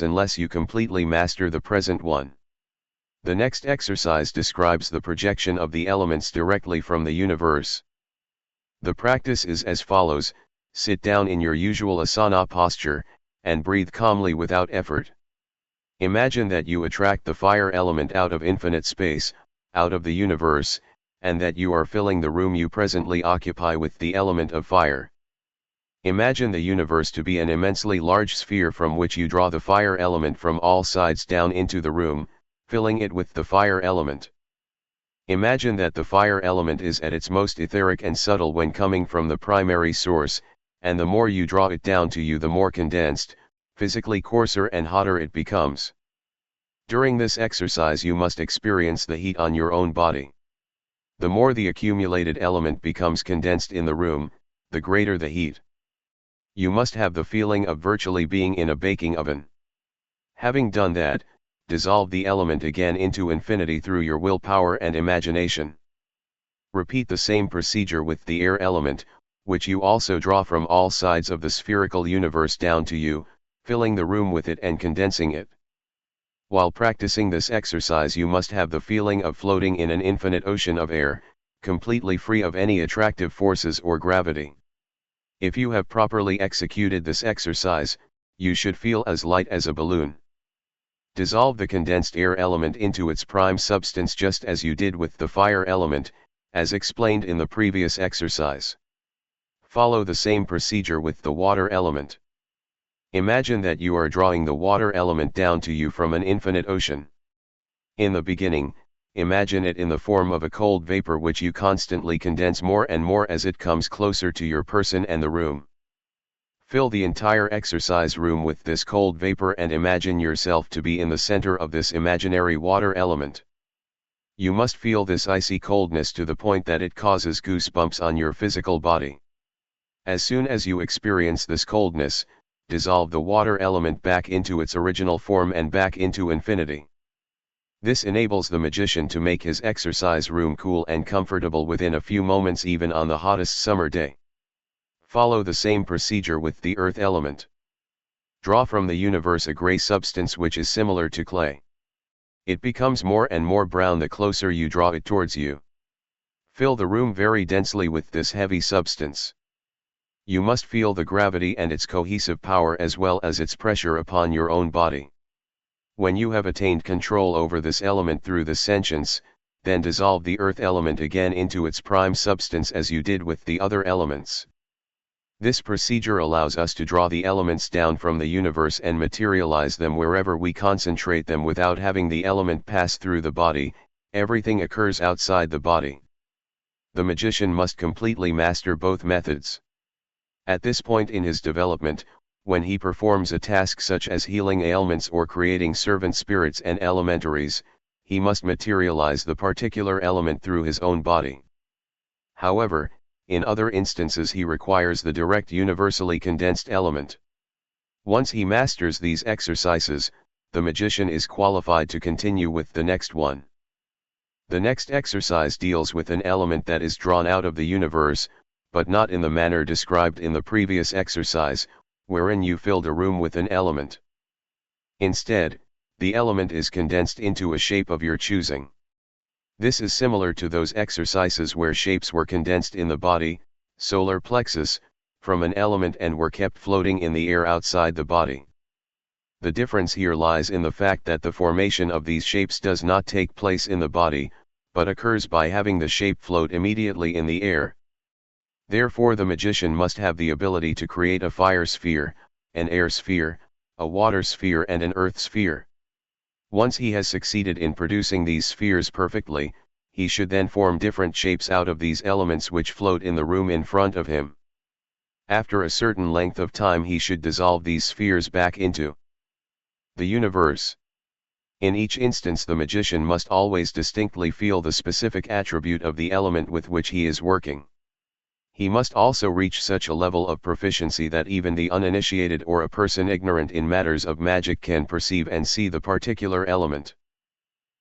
unless you completely master the present one. The next exercise describes the projection of the elements directly from the universe. The practice is as follows: sit down in your usual asana posture, and breathe calmly without effort. Imagine that you attract the fire element out of infinite space, out of the universe, and that you are filling the room you presently occupy with the element of fire. Imagine the universe to be an immensely large sphere from which you draw the fire element from all sides down into the room, filling it with the fire element. Imagine that the fire element is at its most etheric and subtle when coming from the primary source, and the more you draw it down to you, the more condensed, physically coarser and hotter it becomes. During this exercise you must experience the heat on your own body. The more the accumulated element becomes condensed in the room, the greater the heat. You must have the feeling of virtually being in a baking oven. Having done that, dissolve the element again into infinity through your willpower and imagination. Repeat the same procedure with the air element, which you also draw from all sides of the spherical universe down to you, filling the room with it and condensing it. While practicing this exercise you must have the feeling of floating in an infinite ocean of air, completely free of any attractive forces or gravity. If you have properly executed this exercise, you should feel as light as a balloon. Dissolve the condensed air element into its prime substance just as you did with the fire element, as explained in the previous exercise. Follow the same procedure with the water element. Imagine that you are drawing the water element down to you from an infinite ocean. In the beginning, imagine it in the form of a cold vapor which you constantly condense more and more as it comes closer to your person and the room. Fill the entire exercise room with this cold vapor and imagine yourself to be in the center of this imaginary water element. You must feel this icy coldness to the point that it causes goosebumps on your physical body. As soon as you experience this coldness, dissolve the water element back into its original form and back into infinity. This enables the magician to make his exercise room cool and comfortable within a few moments even on the hottest summer day. Follow the same procedure with the earth element. Draw from the universe a gray substance which is similar to clay. It becomes more and more brown the closer you draw it towards you. Fill the room very densely with this heavy substance. You must feel the gravity and its cohesive power as well as its pressure upon your own body. When you have attained control over this element through the sentience, then dissolve the earth element again into its prime substance as you did with the other elements. This procedure allows us to draw the elements down from the universe and materialize them wherever we concentrate them without having the element pass through the body. Everything occurs outside the body. The magician must completely master both methods. At this point in his development, when he performs a task such as healing ailments or creating servant spirits and elementaries, he must materialize the particular element through his own body. However, in other instances he requires the direct universally condensed element. Once he masters these exercises, the magician is qualified to continue with the next one. The next exercise deals with an element that is drawn out of the universe, but not in the manner described in the previous exercise, wherein you filled a room with an element. Instead, the element is condensed into a shape of your choosing. This is similar to those exercises where shapes were condensed in the body, solar plexus, from an element and were kept floating in the air outside the body. The difference here lies in the fact that the formation of these shapes does not take place in the body, but occurs by having the shape float immediately in the air. Therefore the magician must have the ability to create a fire sphere, an air sphere, a water sphere and an earth sphere. Once he has succeeded in producing these spheres perfectly, he should then form different shapes out of these elements which float in the room in front of him. After a certain length of time he should dissolve these spheres back into the universe. In each instance the magician must always distinctly feel the specific attribute of the element with which he is working. He must also reach such a level of proficiency that even the uninitiated or a person ignorant in matters of magic can perceive and see the particular element.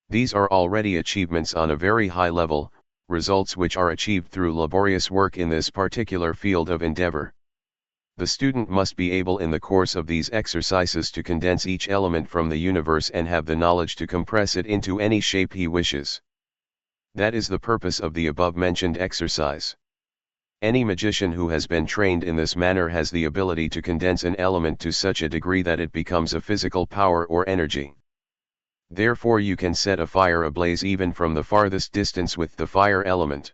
These are already achievements on a very high level, results which are achieved through laborious work in this particular field of endeavor. The student must be able in the course of these exercises to condense each element from the universe and have the knowledge to compress it into any shape he wishes. That is the purpose of the above-mentioned exercise. Any magician who has been trained in this manner has the ability to condense an element to such a degree that it becomes a physical power or energy. Therefore you can set a fire ablaze even from the farthest distance with the fire element.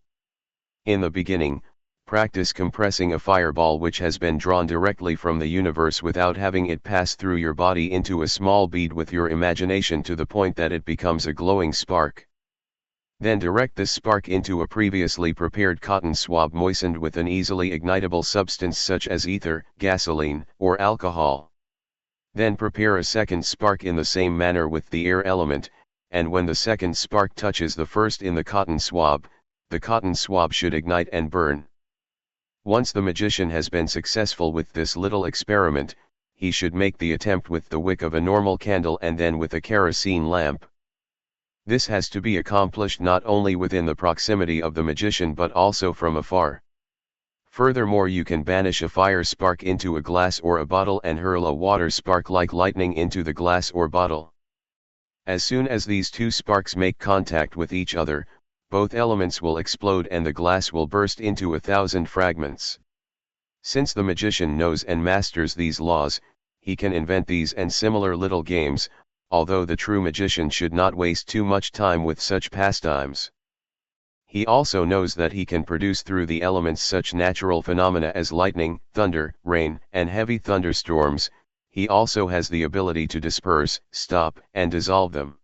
In the beginning, practice compressing a fireball which has been drawn directly from the universe without having it pass through your body into a small bead with your imagination to the point that it becomes a glowing spark. Then direct this spark into a previously prepared cotton swab moistened with an easily ignitable substance such as ether, gasoline, or alcohol. Then prepare a second spark in the same manner with the air element, and when the second spark touches the first in the cotton swab should ignite and burn. Once the magician has been successful with this little experiment, he should make the attempt with the wick of a normal candle and then with a kerosene lamp. This has to be accomplished not only within the proximity of the magician but also from afar. Furthermore, you can banish a fire spark into a glass or a bottle and hurl a water spark like lightning into the glass or bottle. As soon as these two sparks make contact with each other, both elements will explode and the glass will burst into 1,000 fragments. Since the magician knows and masters these laws, he can invent these and similar little games, although the true magician should not waste too much time with such pastimes. He also knows that he can produce through the elements such natural phenomena as lightning, thunder, rain, and heavy thunderstorms. He also has the ability to disperse, stop, and dissolve them.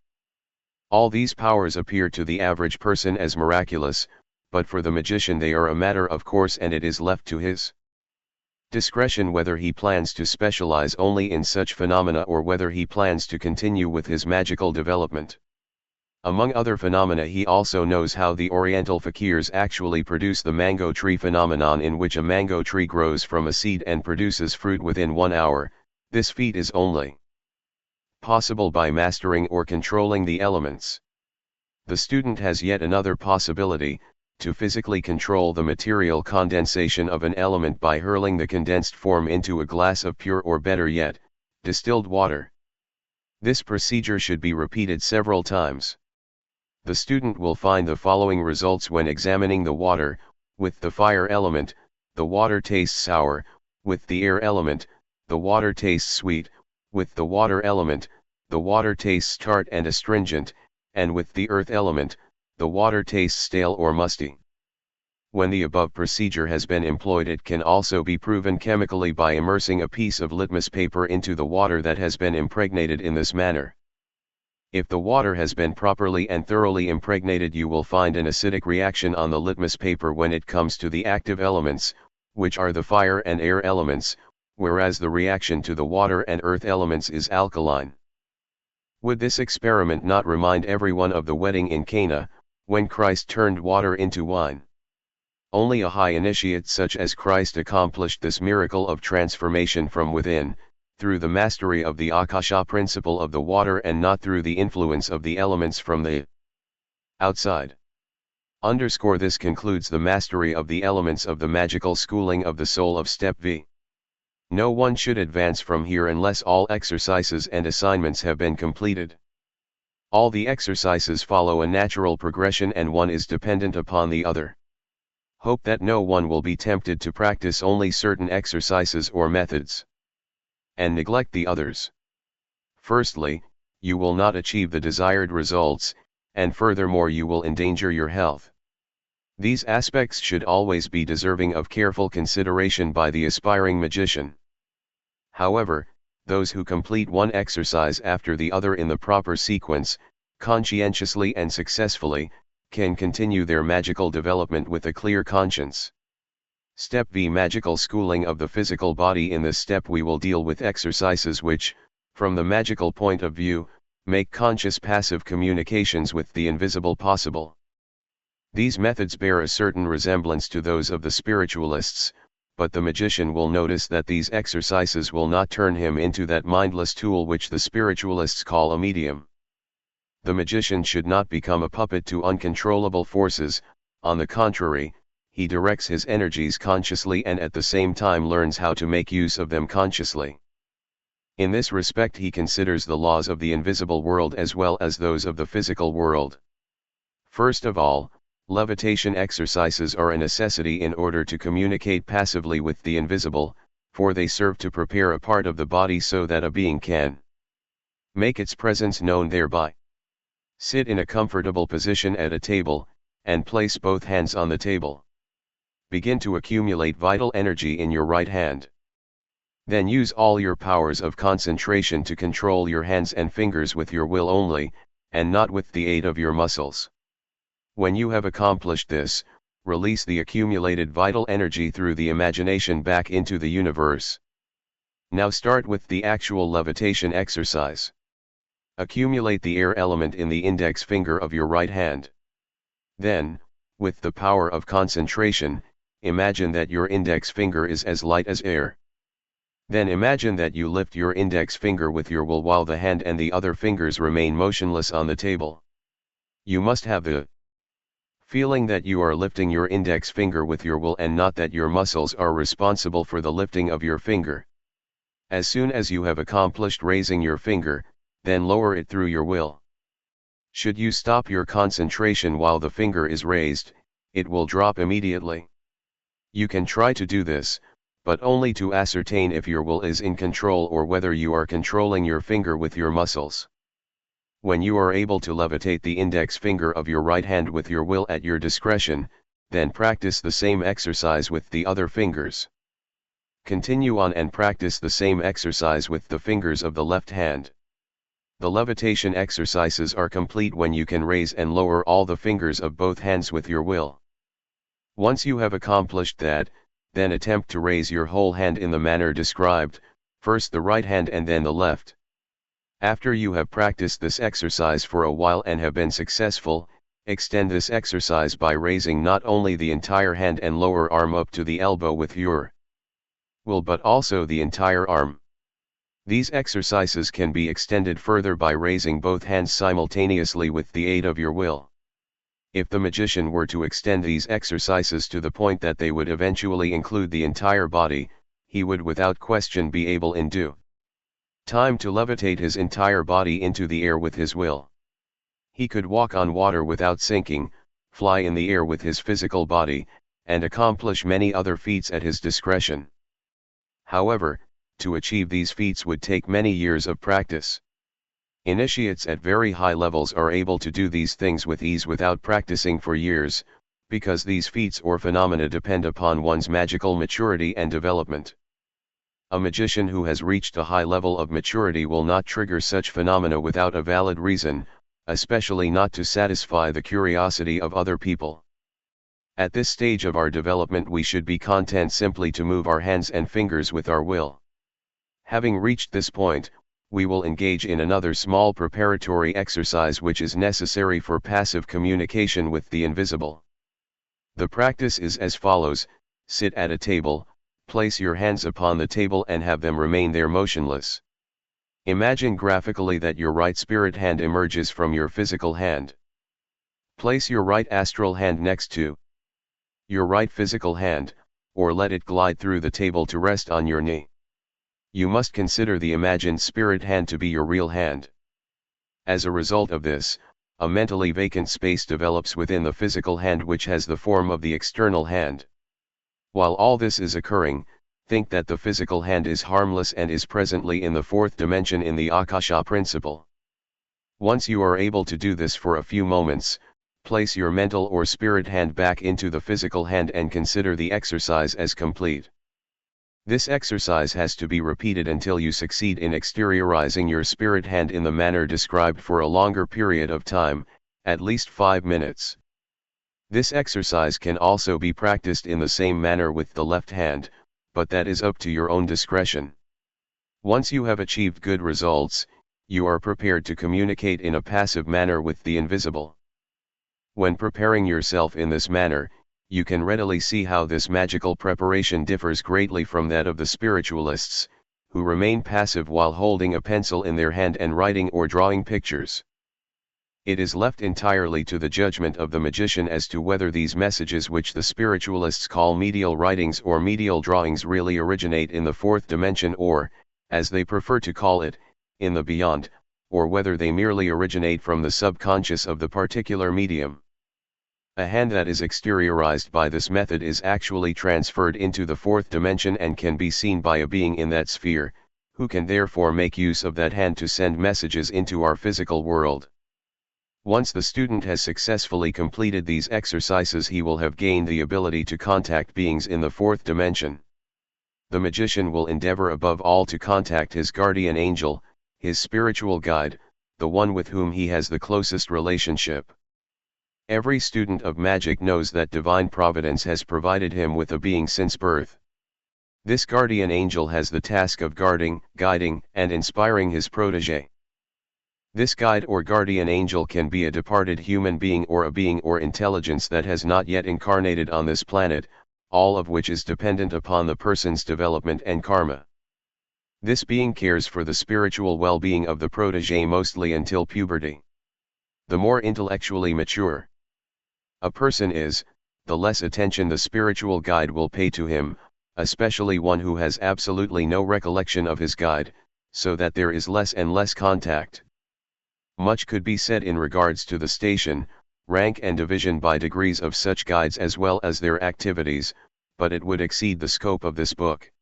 All these powers appear to the average person as miraculous, but for the magician they are a matter of course and it is left to his discretion whether he plans to specialize only in such phenomena or whether he plans to continue with his magical development. Among other phenomena, he also knows how the Oriental fakirs actually produce the mango tree phenomenon, in which a mango tree grows from a seed and produces fruit within 1 hour. This feat is only possible by mastering or controlling the elements. The student has yet another possibility, to physically control the material condensation of an element by hurling the condensed form into a glass of pure or better yet, distilled water. This procedure should be repeated several times. The student will find the following results when examining the water. With the fire element, the water tastes sour; with the air element, the water tastes sweet; with the water element, the water tastes tart and astringent; and with the earth element, the water tastes stale or musty. When the above procedure has been employed, it can also be proven chemically by immersing a piece of litmus paper into the water that has been impregnated in this manner. If the water has been properly and thoroughly impregnated, you will find an acidic reaction on the litmus paper when it comes to the active elements, which are the fire and air elements, whereas the reaction to the water and earth elements is alkaline. Would this experiment not remind everyone of the wedding in Cana, when Christ turned water into wine? Only a high initiate such as Christ accomplished this miracle of transformation from within, through the mastery of the Akasha principle of the water and not through the influence of the elements from the outside. This concludes the mastery of the elements of the magical schooling of the soul of Step V. No one should advance from here unless all exercises and assignments have been completed. All the exercises follow a natural progression and one is dependent upon the other. Hope that no one will be tempted to practice only certain exercises or methods and neglect the others. Firstly, you will not achieve the desired results, and furthermore you will endanger your health. These aspects should always be deserving of careful consideration by the aspiring magician. However, those who complete one exercise after the other in the proper sequence, conscientiously and successfully, can continue their magical development with a clear conscience. Step V: Magical schooling of the physical body. In this step we will deal with exercises which, from the magical point of view, make conscious passive communications with the invisible possible. These methods bear a certain resemblance to those of the spiritualists, but the magician will notice that these exercises will not turn him into that mindless tool which the spiritualists call a medium. The magician should not become a puppet to uncontrollable forces; on the contrary, he directs his energies consciously and at the same time learns how to make use of them consciously. In this respect he considers the laws of the invisible world as well as those of the physical world. First of all, levitation exercises are a necessity in order to communicate passively with the invisible, for they serve to prepare a part of the body so that a being can make its presence known thereby. Sit in a comfortable position at a table, and place both hands on the table. Begin to accumulate vital energy in your right hand. Then use all your powers of concentration to control your hands and fingers with your will only, and not with the aid of your muscles. When you have accomplished this, release the accumulated vital energy through the imagination back into the universe. Now start with the actual levitation exercise. Accumulate the air element in the index finger of your right hand. Then, with the power of concentration, imagine that your index finger is as light as air. Then imagine that you lift your index finger with your will while the hand and the other fingers remain motionless on the table. You must have the feeling that you are lifting your index finger with your will and not that your muscles are responsible for the lifting of your finger. As soon as you have accomplished raising your finger, then lower it through your will. Should you stop your concentration while the finger is raised, it will drop immediately. You can try to do this, but only to ascertain if your will is in control or whether you are controlling your finger with your muscles. When you are able to levitate the index finger of your right hand with your will at your discretion, then practice the same exercise with the other fingers. Continue on and practice the same exercise with the fingers of the left hand. The levitation exercises are complete when you can raise and lower all the fingers of both hands with your will. Once you have accomplished that, then attempt to raise your whole hand in the manner described, first the right hand and then the left. After you have practiced this exercise for a while and have been successful, extend this exercise by raising not only the entire hand and lower arm up to the elbow with your will but also the entire arm. These exercises can be extended further by raising both hands simultaneously with the aid of your will. If the magician were to extend these exercises to the point that they would eventually include the entire body, he would without question be able in due time to levitate his entire body into the air with his will. He could walk on water without sinking, fly in the air with his physical body, and accomplish many other feats at his discretion. However, to achieve these feats would take many years of practice. Initiates at very high levels are able to do these things with ease without practicing for years, because these feats or phenomena depend upon one's magical maturity and development. A magician who has reached a high level of maturity will not trigger such phenomena without a valid reason, especially not to satisfy the curiosity of other people. At this stage of our development we should be content simply to move our hands and fingers with our will. Having reached this point, we will engage in another small preparatory exercise which is necessary for passive communication with the invisible. The practice is as follows: sit at a table, place your hands upon the table and have them remain there motionless. Imagine graphically that your right spirit hand emerges from your physical hand. Place your right astral hand next to your right physical hand, or let it glide through the table to rest on your knee. You must consider the imagined spirit hand to be your real hand. As a result of this, a mentally vacant space develops within the physical hand which has the form of the external hand. While all this is occurring, think that the physical hand is harmless and is presently in the fourth dimension in the Akasha principle. Once you are able to do this for a few moments, place your mental or spirit hand back into the physical hand and consider the exercise as complete. This exercise has to be repeated until you succeed in exteriorizing your spirit hand in the manner described for a longer period of time, at least 5 minutes. This exercise can also be practiced in the same manner with the left hand, but that is up to your own discretion. Once you have achieved good results, you are prepared to communicate in a passive manner with the invisible. When preparing yourself in this manner, you can readily see how this magical preparation differs greatly from that of the spiritualists, who remain passive while holding a pencil in their hand and writing or drawing pictures. It is left entirely to the judgment of the magician as to whether these messages, which the spiritualists call medial writings or medial drawings, really originate in the fourth dimension or, as they prefer to call it, in the beyond, or whether they merely originate from the subconscious of the particular medium. A hand that is exteriorized by this method is actually transferred into the fourth dimension and can be seen by a being in that sphere, who can therefore make use of that hand to send messages into our physical world. Once the student has successfully completed these exercises, he will have gained the ability to contact beings in the fourth dimension. The magician will endeavor above all to contact his guardian angel, his spiritual guide, the one with whom he has the closest relationship. Every student of magic knows that divine providence has provided him with a being since birth. This guardian angel has the task of guarding, guiding, and inspiring his protege. This guide or guardian angel can be a departed human being or a being or intelligence that has not yet incarnated on this planet, all of which is dependent upon the person's development and karma. This being cares for the spiritual well-being of the protege mostly until puberty. The more intellectually mature a person is, the less attention the spiritual guide will pay to him, especially one who has absolutely no recollection of his guide, so that there is less and less contact. Much could be said in regards to the station, rank and division by degrees of such guides as well as their activities, but it would exceed the scope of this book.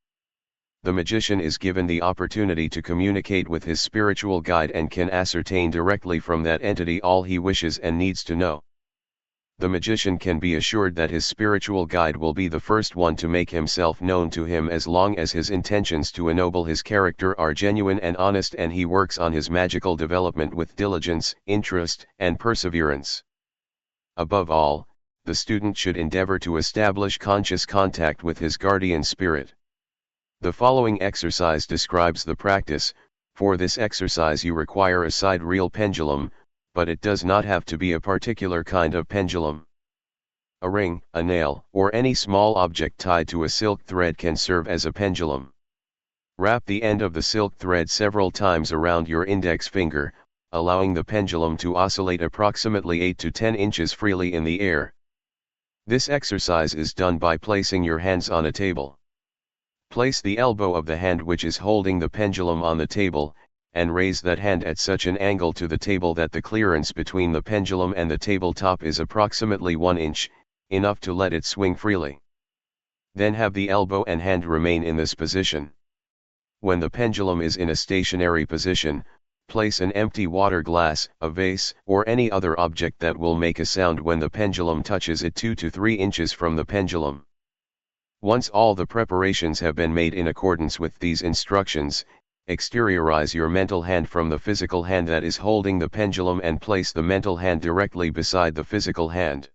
The magician is given the opportunity to communicate with his spiritual guide and can ascertain directly from that entity all he wishes and needs to know. The magician can be assured that his spiritual guide will be the first one to make himself known to him as long as his intentions to ennoble his character are genuine and honest, and he works on his magical development with diligence, interest, and perseverance. Above all, the student should endeavor to establish conscious contact with his guardian spirit. The following exercise describes the practice. For this exercise you require a sidereal pendulum, but it does not have to be a particular kind of pendulum. A ring, a nail, or any small object tied to a silk thread can serve as a pendulum. Wrap the end of the silk thread several times around your index finger, allowing the pendulum to oscillate approximately 8 to 10 inches freely in the air. This exercise is done by placing your hands on a table. Place the elbow of the hand which is holding the pendulum on the table, and raise that hand at such an angle to the table that the clearance between the pendulum and the tabletop is approximately 1 inch, enough to let it swing freely. Then have the elbow and hand remain in this position. When the pendulum is in a stationary position, place an empty water glass, a vase, or any other object that will make a sound when the pendulum touches it 2 to 3 inches from the pendulum. Once all the preparations have been made in accordance with these instructions, exteriorize your mental hand from the physical hand that is holding the pendulum and place the mental hand directly beside the physical hand.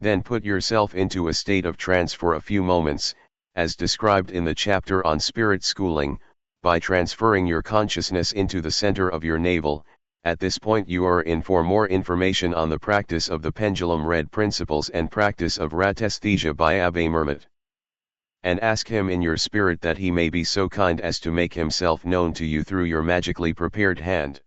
Then put yourself into a state of trance for a few moments, as described in the chapter on spirit schooling, by transferring your consciousness into the center of your navel. At this point you are in. For more information on the practice of the pendulum, read Principles and Practice of Ratasthesia by Abbe Mermet. And ask him in your spirit that he may be so kind as to make himself known to you through your magically prepared hand.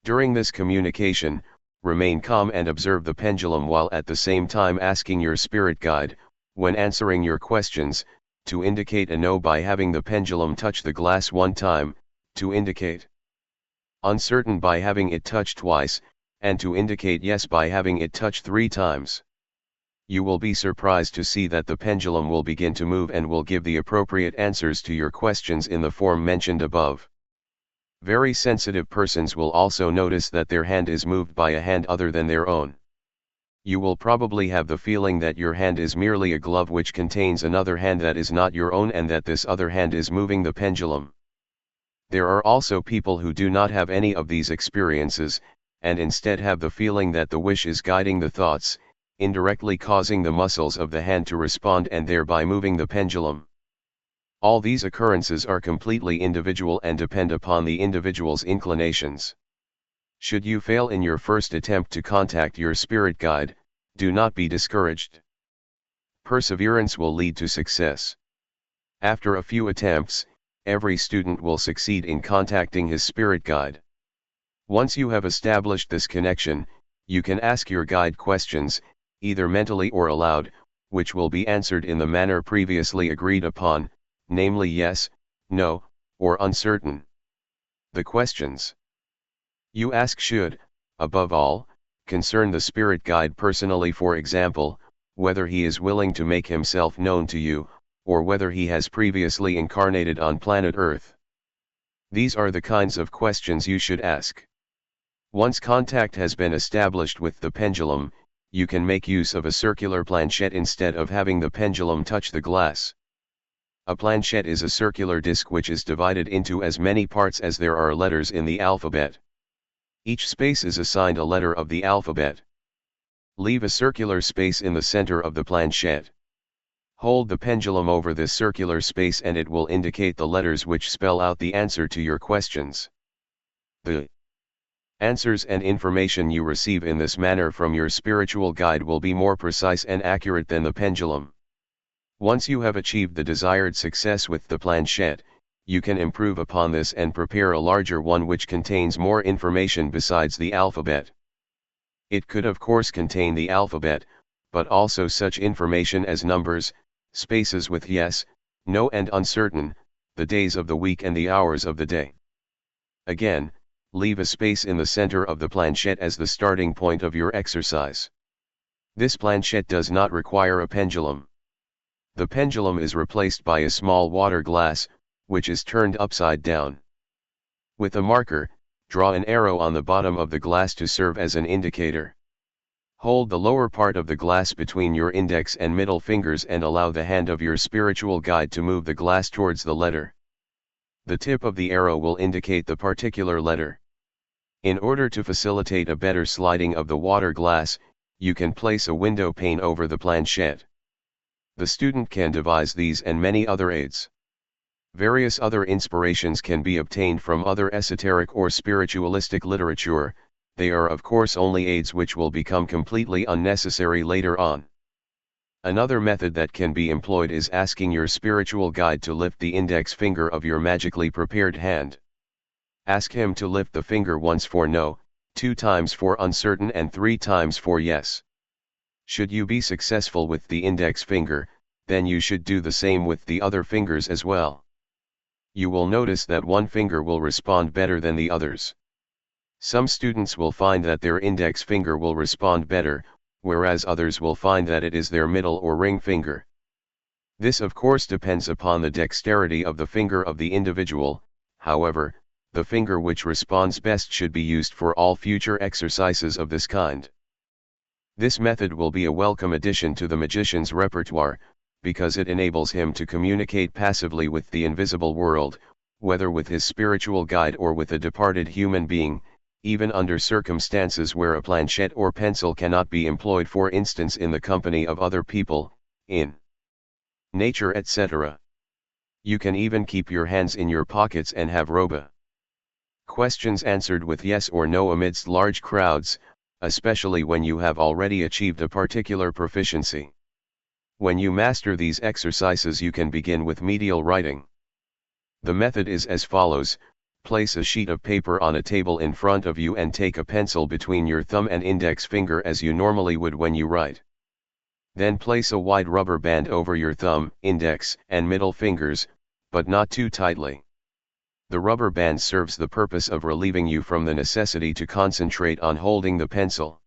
During this communication, remain calm and observe the pendulum while at the same time asking your spirit guide, when answering your questions, to indicate a no by having the pendulum touch the glass 1 time, to indicate uncertain by having it touch twice, and to indicate yes by having it touch 3 times. You will be surprised to see that the pendulum will begin to move and will give the appropriate answers to your questions in the form mentioned above. Very sensitive persons will also notice that their hand is moved by a hand other than their own. You will probably have the feeling that your hand is merely a glove which contains another hand that is not your own, and that this other hand is moving the pendulum. There are also people who do not have any of these experiences, and instead have the feeling that the wish is guiding the thoughts, indirectly causing the muscles of the hand to respond and thereby moving the pendulum. All these occurrences are completely individual and depend upon the individual's inclinations. Should you fail in your first attempt to contact your spirit guide, do not be discouraged. Perseverance will lead to success. After a few attempts, every student will succeed in contacting his spirit guide. Once you have established this connection, you can ask your guide questions, either mentally or aloud, which will be answered in the manner previously agreed upon, namely yes, no, or uncertain. The questions you ask should, above all, concern the spirit guide personally, for example, whether he is willing to make himself known to you, or whether he has previously incarnated on planet Earth. These are the kinds of questions you should ask. Once contact has been established with the pendulum, you can make use of a circular planchette instead of having the pendulum touch the glass. A planchette is a circular disc which is divided into as many parts as there are letters in the alphabet. Each space is assigned a letter of the alphabet. Leave a circular space in the center of the planchette. Hold the pendulum over this circular space and it will indicate the letters which spell out the answer to your questions. The answers and information you receive in this manner from your spiritual guide will be more precise and accurate than the pendulum. Once you have achieved the desired success with the planchette, you can improve upon this and prepare a larger one which contains more information besides the alphabet. It could of course contain the alphabet, but also such information as numbers, spaces with yes, no and uncertain, the days of the week and the hours of the day. Again, leave a space in the center of the planchette as the starting point of your exercise. This planchette does not require a pendulum. The pendulum is replaced by a small water glass, which is turned upside down. With a marker, draw an arrow on the bottom of the glass to serve as an indicator. Hold the lower part of the glass between your index and middle fingers and allow the hand of your spiritual guide to move the glass towards the letter. The tip of the arrow will indicate the particular letter. In order to facilitate a better sliding of the water glass, you can place a window pane over the planchette. The student can devise these and many other aids. Various other inspirations can be obtained from other esoteric or spiritualistic literature. They are of course only aids which will become completely unnecessary later on. Another method that can be employed is asking your spiritual guide to lift the index finger of your magically prepared hand. Ask him to lift the finger once for no, 2 times for uncertain and 3 times for yes. Should you be successful with the index finger, then you should do the same with the other fingers as well. You will notice that one finger will respond better than the others. Some students will find that their index finger will respond better, whereas others will find that it is their middle or ring finger. This of course depends upon the dexterity of the finger of the individual. However, the finger which responds best should be used for all future exercises of this kind. This method will be a welcome addition to the magician's repertoire, because it enables him to communicate passively with the invisible world, whether with his spiritual guide or with a departed human being, even under circumstances where a planchette or pencil cannot be employed, for instance in the company of other people, in nature, etc. You can even keep your hands in your pockets and have roba questions answered with yes or no amidst large crowds, especially when you have already achieved a particular proficiency. When you master these exercises, you can begin with medial writing. The method is as follows: place a sheet of paper on a table in front of you and take a pencil between your thumb and index finger as you normally would when you write. Then place a wide rubber band over your thumb, index, and middle fingers, but not too tightly. The rubber band serves the purpose of relieving you from the necessity to concentrate on holding the pencil.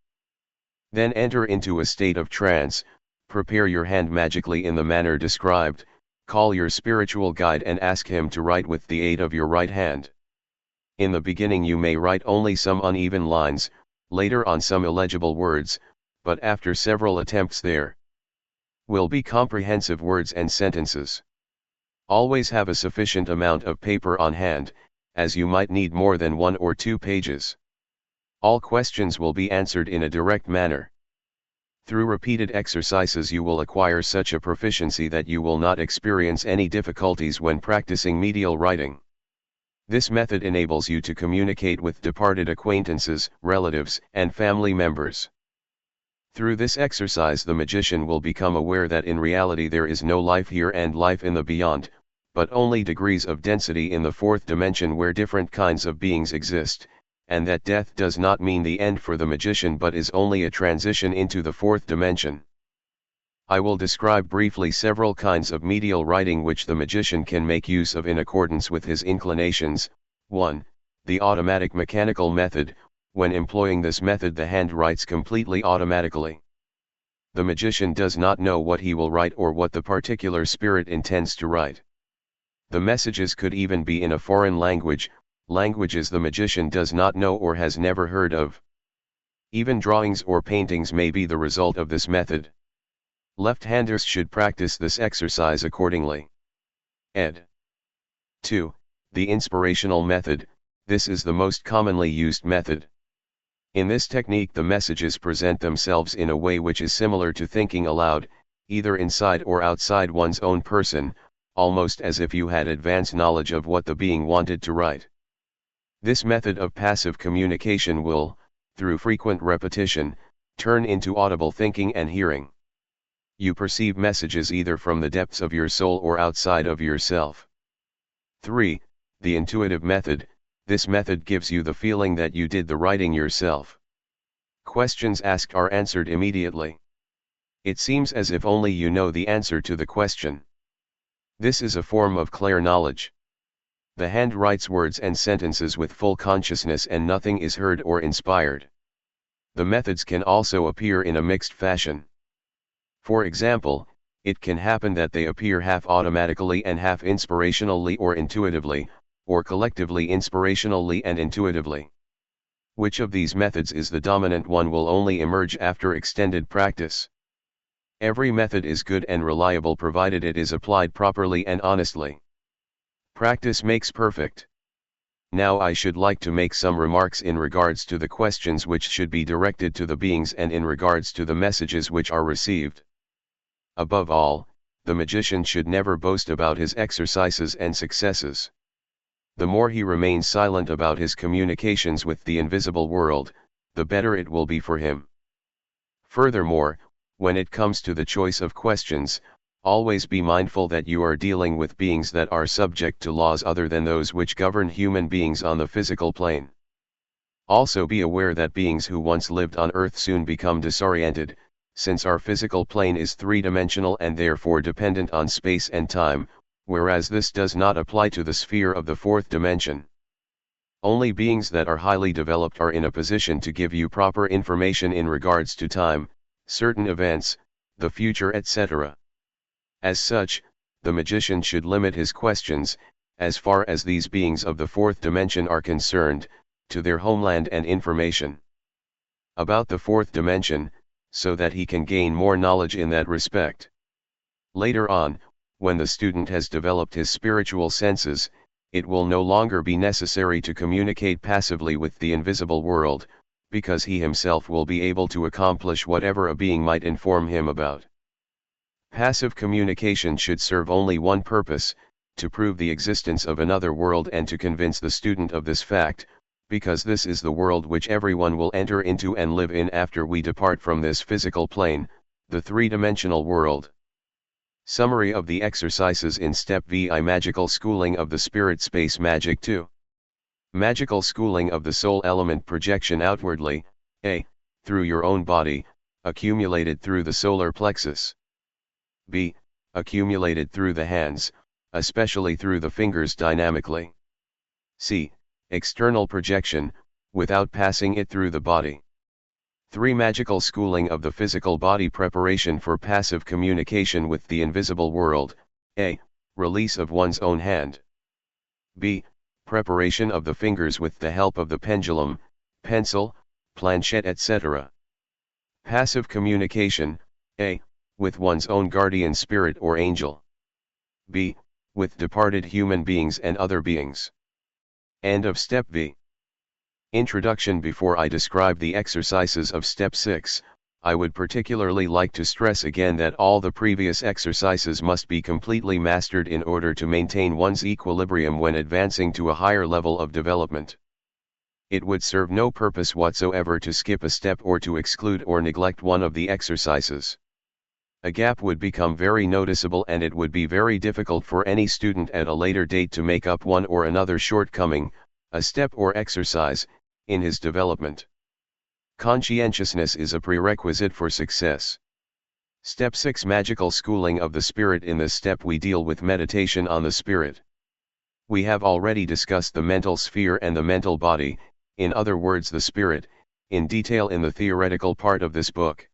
Then enter into a state of trance, prepare your hand magically in the manner described, call your spiritual guide and ask him to write with the aid of your right hand. In the beginning you may write only some uneven lines, later on some illegible words, but after several attempts there will be comprehensive words and sentences. Always have a sufficient amount of paper on hand, as you might need more than 1 or 2 pages. All questions will be answered in a direct manner. Through repeated exercises you will acquire such a proficiency that you will not experience any difficulties when practicing medial writing. This method enables you to communicate with departed acquaintances, relatives, and family members. Through this exercise the magician will become aware that in reality there is no life here and life in the beyond, but only degrees of density in the 4th dimension where different kinds of beings exist, and that death does not mean the end for the magician but is only a transition into the fourth dimension. I will describe briefly several kinds of medial writing which the magician can make use of in accordance with his inclinations. 1. The automatic mechanical method. When employing this method, the hand writes completely automatically. The magician does not know what he will write or what the particular spirit intends to write. The messages could even be in a foreign language, languages the magician does not know or has never heard of. Even drawings or paintings may be the result of this method. Left-handers should practice this exercise accordingly. Ed. 2. The inspirational method. This is the most commonly used method. In this technique, the messages present themselves in a way which is similar to thinking aloud, either inside or outside one's own person, almost as if you had advanced knowledge of what the being wanted to write. This method of passive communication will, through frequent repetition, turn into audible thinking and hearing. You perceive messages either from the depths of your soul or outside of yourself. 3. The intuitive method. This method gives you the feeling that you did the writing yourself. Questions asked are answered immediately. It seems as if only you know the answer to the question. This is a form of clear knowledge. The hand writes words and sentences with full consciousness and nothing is heard or inspired. The methods can also appear in a mixed fashion. For example, it can happen that they appear half automatically and half inspirationally or intuitively, or collectively inspirationally and intuitively. Which of these methods is the dominant one will only emerge after extended practice. Every method is good and reliable provided it is applied properly and honestly. Practice makes perfect. Now I should like to make some remarks in regards to the questions which should be directed to the beings and in regards to the messages which are received. Above all, the magician should never boast about his exercises and successes. The more he remains silent about his communications with the invisible world, the better it will be for him. Furthermore, when it comes to the choice of questions, always be mindful that you are dealing with beings that are subject to laws other than those which govern human beings on the physical plane. Also be aware that beings who once lived on Earth soon become disoriented, since our physical plane is three-dimensional and therefore dependent on space and time, whereas this does not apply to the sphere of the fourth dimension. Only beings that are highly developed are in a position to give you proper information in regards to time, certain events, the future, etc. As such, the magician should limit his questions, as far as these beings of the fourth dimension are concerned, to their homeland and information about the fourth dimension, so that he can gain more knowledge in that respect. Later on, when the student has developed his spiritual senses, it will no longer be necessary to communicate passively with the invisible world, because he himself will be able to accomplish whatever a being might inform him about. Passive communication should serve only one purpose, to prove the existence of another world and to convince the student of this fact, because this is the world which everyone will enter into and live in after we depart from this physical plane, the three-dimensional world. Summary of the exercises in Step VI. Magical schooling of the spirit space. Magic 2. Magical schooling of the soul element. Projection outwardly, A. Through your own body, accumulated through the solar plexus. B. Accumulated through the hands, especially through the fingers dynamically. C. External projection, without passing it through the body. 3. Magical schooling of the physical body. Preparation for passive communication with the invisible world. A. Release of one's own hand. B. Preparation of the fingers with the help of the pendulum, pencil, planchette, etc. Passive communication. A. With one's own guardian spirit or angel. B. With departed human beings and other beings. End of Step V. Introduction. Before I describe the exercises of Step 6, I would particularly like to stress again that all the previous exercises must be completely mastered in order to maintain one's equilibrium when advancing to a higher level of development. It would serve no purpose whatsoever to skip a step or to exclude or neglect one of the exercises. A gap would become very noticeable and it would be very difficult for any student at a later date to make up one or another shortcoming, a step or exercise, in his development. Conscientiousness is a prerequisite for success. Step 6: Magical schooling of the spirit. In this step we deal with meditation on the spirit. We have already discussed the mental sphere and the mental body, in other words the spirit, in detail in the theoretical part of this book.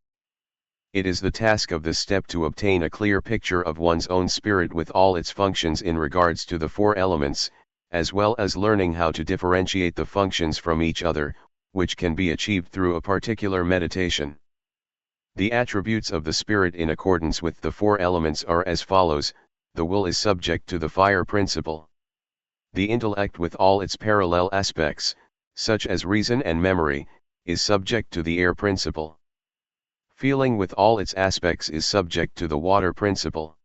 It is the task of this step to obtain a clear picture of one's own spirit with all its functions in regards to the four elements, as well as learning how to differentiate the functions from each other, which can be achieved through a particular meditation. The attributes of the spirit in accordance with the four elements are as follows: the will is subject to the fire principle. The intellect with all its parallel aspects, such as reason and memory, is subject to the air principle. Feeling with all its aspects is subject to the water principle.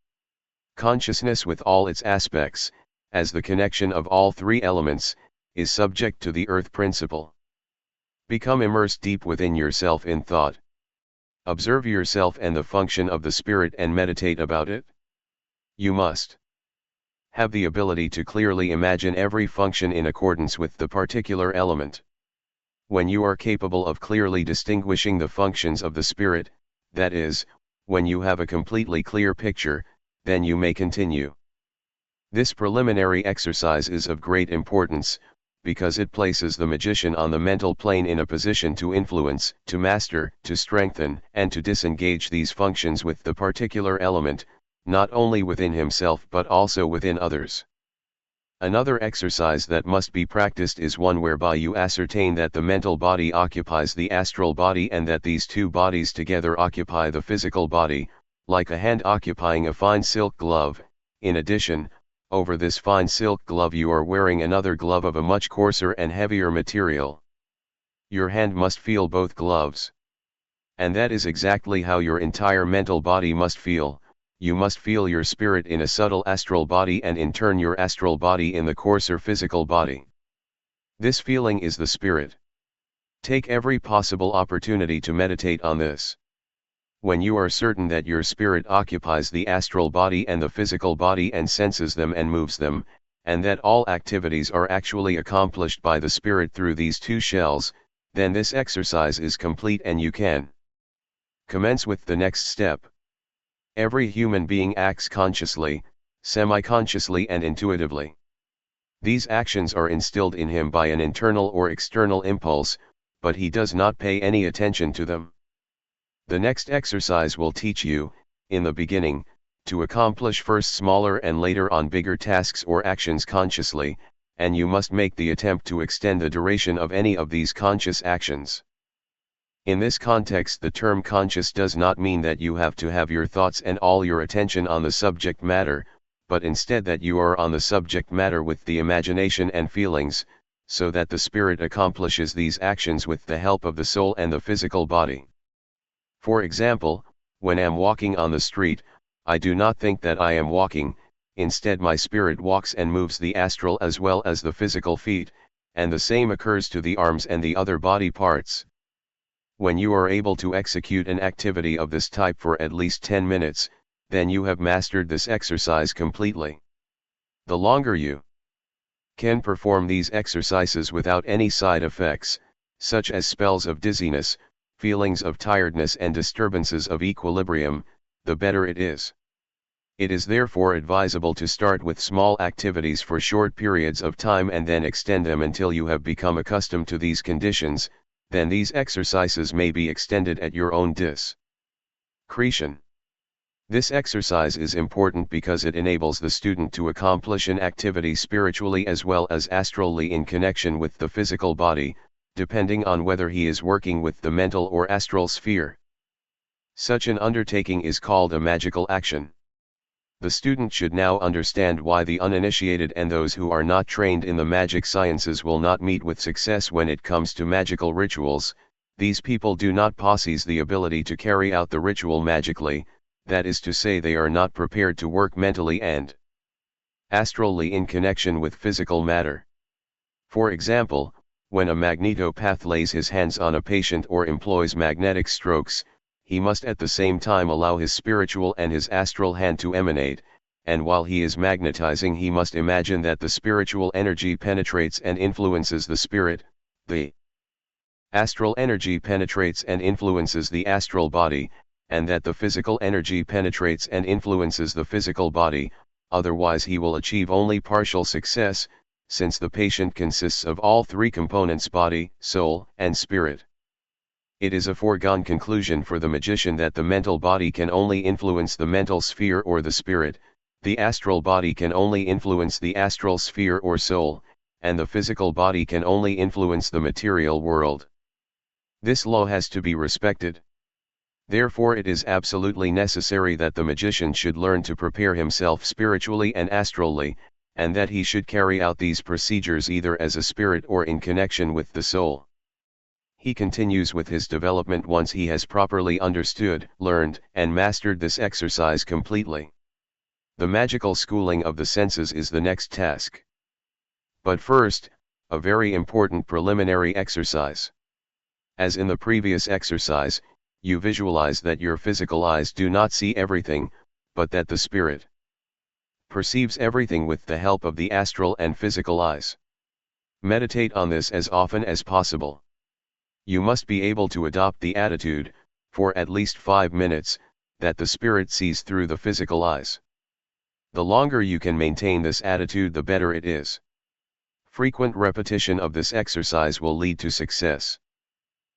Consciousness with all its aspects, as the connection of all three elements, is subject to the earth principle. Become immersed deep within yourself in thought. Observe yourself and the function of the spirit and meditate about it. You must have the ability to clearly imagine every function in accordance with the particular element. When you are capable of clearly distinguishing the functions of the spirit, that is, when you have a completely clear picture, then you may continue. This preliminary exercise is of great importance, because it places the magician on the mental plane in a position to influence, to master, to strengthen, and to disengage these functions with the particular element, not only within himself but also within others. Another exercise that must be practiced is one whereby you ascertain that the mental body occupies the astral body and that these two bodies together occupy the physical body, like a hand occupying a fine silk glove. In addition, over this fine silk glove you are wearing another glove of a much coarser and heavier material. Your hand must feel both gloves. And that is exactly how your entire mental body must feel. You must feel your spirit in a subtle astral body and in turn your astral body in the coarser physical body. This feeling is the spirit. Take every possible opportunity to meditate on this. When you are certain that your spirit occupies the astral body and the physical body and senses them and moves them, and that all activities are actually accomplished by the spirit through these two shells, then this exercise is complete and you can commence with the next step. Every human being acts consciously, semi-consciously and intuitively. These actions are instilled in him by an internal or external impulse, but he does not pay any attention to them. The next exercise will teach you, in the beginning, to accomplish first smaller and later on bigger tasks or actions consciously, and you must make the attempt to extend the duration of any of these conscious actions. In this context, the term conscious does not mean that you have to have your thoughts and all your attention on the subject matter, but instead that you are on the subject matter with the imagination and feelings, so that the spirit accomplishes these actions with the help of the soul and the physical body. For example, when I am walking on the street, I do not think that I am walking, instead my spirit walks and moves the astral as well as the physical feet, and the same occurs to the arms and the other body parts. When you are able to execute an activity of this type for at least 10 minutes, then you have mastered this exercise completely. The longer you can perform these exercises without any side effects, such as spells of dizziness, feelings of tiredness and disturbances of equilibrium, the better it is. It is therefore advisable to start with small activities for short periods of time and then extend them until you have become accustomed to these conditions. Then these exercises may be extended at your own discretion. This exercise is important because it enables the student to accomplish an activity spiritually as well as astrally in connection with the physical body, depending on whether he is working with the mental or astral sphere. Such an undertaking is called a magical action. The student should now understand why the uninitiated and those who are not trained in the magic sciences will not meet with success when it comes to magical rituals. These people do not possess the ability to carry out the ritual magically, that is to say they are not prepared to work mentally and astrally in connection with physical matter. For example, when a magnetopath lays his hands on a patient or employs magnetic strokes, he must at the same time allow his spiritual and his astral hand to emanate, and while he is magnetizing he must imagine that the spiritual energy penetrates and influences the spirit, the Astral energy penetrates and influences the astral body, and that the physical energy penetrates and influences the physical body, otherwise he will achieve only partial success, since the patient consists of all three components: body, soul, and spirit. It is a foregone conclusion for the magician that the mental body can only influence the mental sphere or the spirit, the astral body can only influence the astral sphere or soul, and the physical body can only influence the material world. This law has to be respected. Therefore it is absolutely necessary that the magician should learn to prepare himself spiritually and astrally, and that he should carry out these procedures either as a spirit or in connection with the soul. He continues with his development once he has properly understood, learned, and mastered this exercise completely. The magical schooling of the senses is the next task. But first, a very important preliminary exercise. As in the previous exercise, you visualize that your physical eyes do not see everything, but that the spirit perceives everything with the help of the astral and physical eyes. Meditate on this as often as possible. You must be able to adopt the attitude, for at least 5 minutes, that the spirit sees through the physical eyes. The longer you can maintain this attitude, the better it is. Frequent repetition of this exercise will lead to success.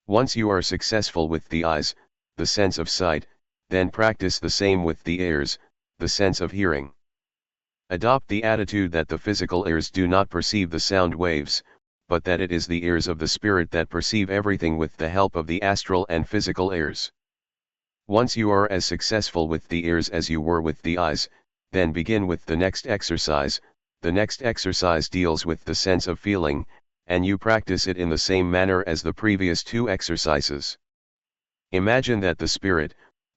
Once you are successful with the eyes, the sense of sight, then practice the same with the ears, the sense of hearing. Adopt the attitude that the physical ears do not perceive the sound waves, but that it is the ears of the spirit that perceive everything with the help of the astral and physical ears. Once you are as successful with the ears as you were with the eyes, then begin with the next exercise. The next exercise deals with the sense of feeling, and you practice it in the same manner as the previous 2 exercises. Imagine that the spirit,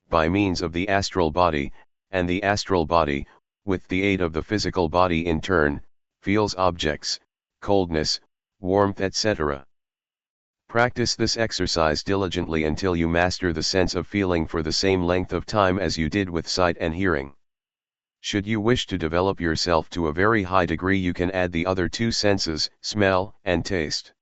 by means of the astral body, and the astral body, with the aid of the physical body in turn, feels objects, coldness, warmth, etc. Practice this exercise diligently until you master the sense of feeling for the same length of time as you did with sight and hearing. Should you wish to develop yourself to a very high degree, you can add the other 2 senses, smell and taste.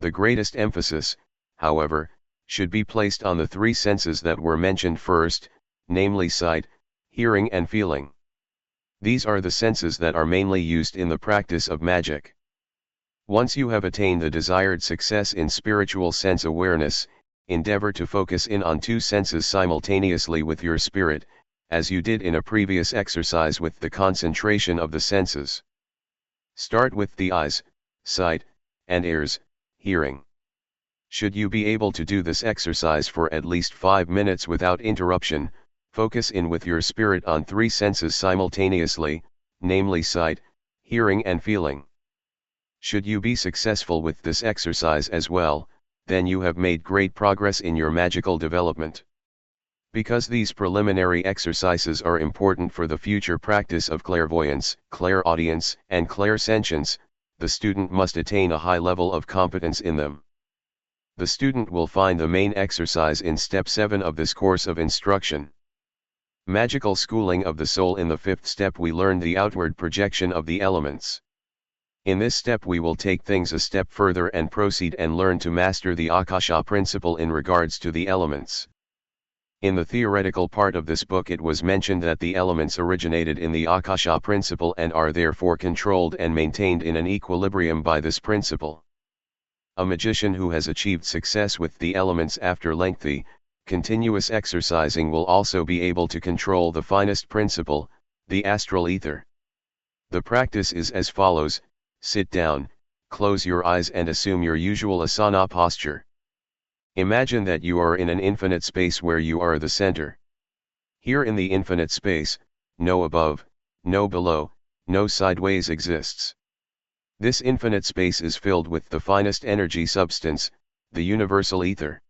The greatest emphasis, however, should be placed on the 3 senses that were mentioned first, namely sight, hearing and feeling. These are the senses that are mainly used in the practice of magic. Once you have attained the desired success in spiritual sense awareness, endeavor to focus in on 2 senses simultaneously with your spirit, as you did in a previous exercise with the concentration of the senses. Start with the eyes, sight, and ears, hearing. Should you be able to do this exercise for at least 5 minutes without interruption, focus in with your spirit on 3 senses simultaneously, namely sight, hearing and feeling. Should you be successful with this exercise as well, then you have made great progress in your magical development. Because these preliminary exercises are important for the future practice of clairvoyance, clairaudience, and clairsentience, the student must attain a high level of competence in them. The student will find the main exercise in step 7 of this course of instruction. Magical schooling of the soul. In the 5th step we learn the outward projection of the elements. In this step we will take things a step further and proceed and learn to master the Akasha principle in regards to the elements. In the theoretical part of this book it was mentioned that the elements originated in the Akasha principle and are therefore controlled and maintained in an equilibrium by this principle. A magician who has achieved success with the elements after lengthy, continuous exercising will also be able to control the finest principle, the astral ether. The practice is as follows: sit down, close your eyes and assume your usual asana posture. Imagine that you are in an infinite space where you are the center. Here in the infinite space, no above, no below, no sideways exists. This infinite space is filled with the finest energy substance, the universal ether.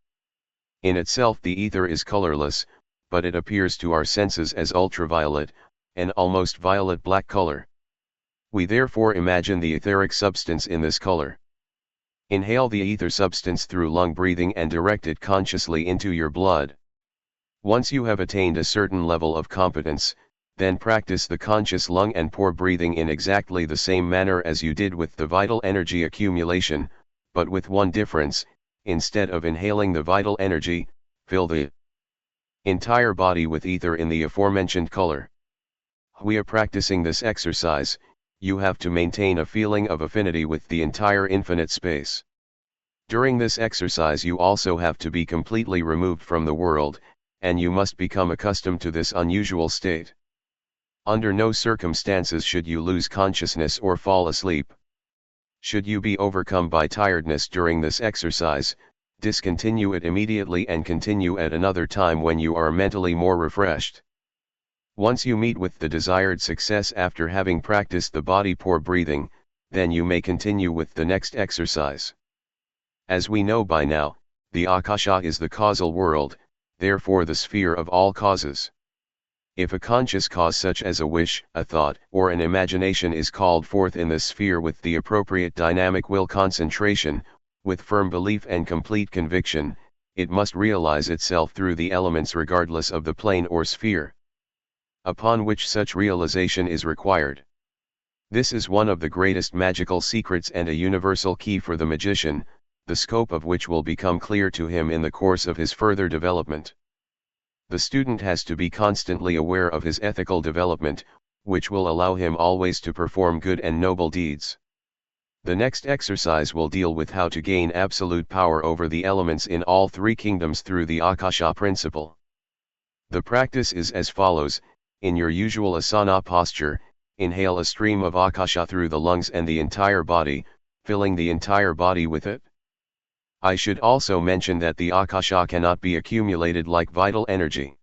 In itself the ether is colorless, but it appears to our senses as ultraviolet, an almost violet black color. We therefore imagine the etheric substance in this color. Inhale the ether substance through lung breathing and direct it consciously into your blood. Once you have attained a certain level of competence, then practice the conscious lung and pore breathing in exactly the same manner as you did with the vital energy accumulation, but with one difference: instead of inhaling the vital energy, fill the entire body with ether in the aforementioned color. While practicing this exercise, you have to maintain a feeling of affinity with the entire infinite space. During this exercise you also have to be completely removed from the world, and you must become accustomed to this unusual state. Under no circumstances should you lose consciousness or fall asleep. Should you be overcome by tiredness during this exercise, discontinue it immediately and continue at another time when you are mentally more refreshed. Once you meet with the desired success after having practiced the body pore breathing, then you may continue with the next exercise. As we know by now, the Akasha is the causal world, therefore the sphere of all causes. If a conscious cause such as a wish, a thought, or an imagination is called forth in this sphere with the appropriate dynamic will concentration, with firm belief and complete conviction, it must realize itself through the elements regardless of the plane or sphere upon which such realization is required. This is one of the greatest magical secrets and a universal key for the magician, the scope of which will become clear to him in the course of his further development. The student has to be constantly aware of his ethical development, which will allow him always to perform good and noble deeds. The next exercise will deal with how to gain absolute power over the elements in all three kingdoms through the Akasha principle. The practice is as follows: in your usual asana posture, inhale a stream of Akasha through the lungs and the entire body, filling the entire body with it. I should also mention that the Akasha cannot be accumulated like vital energy.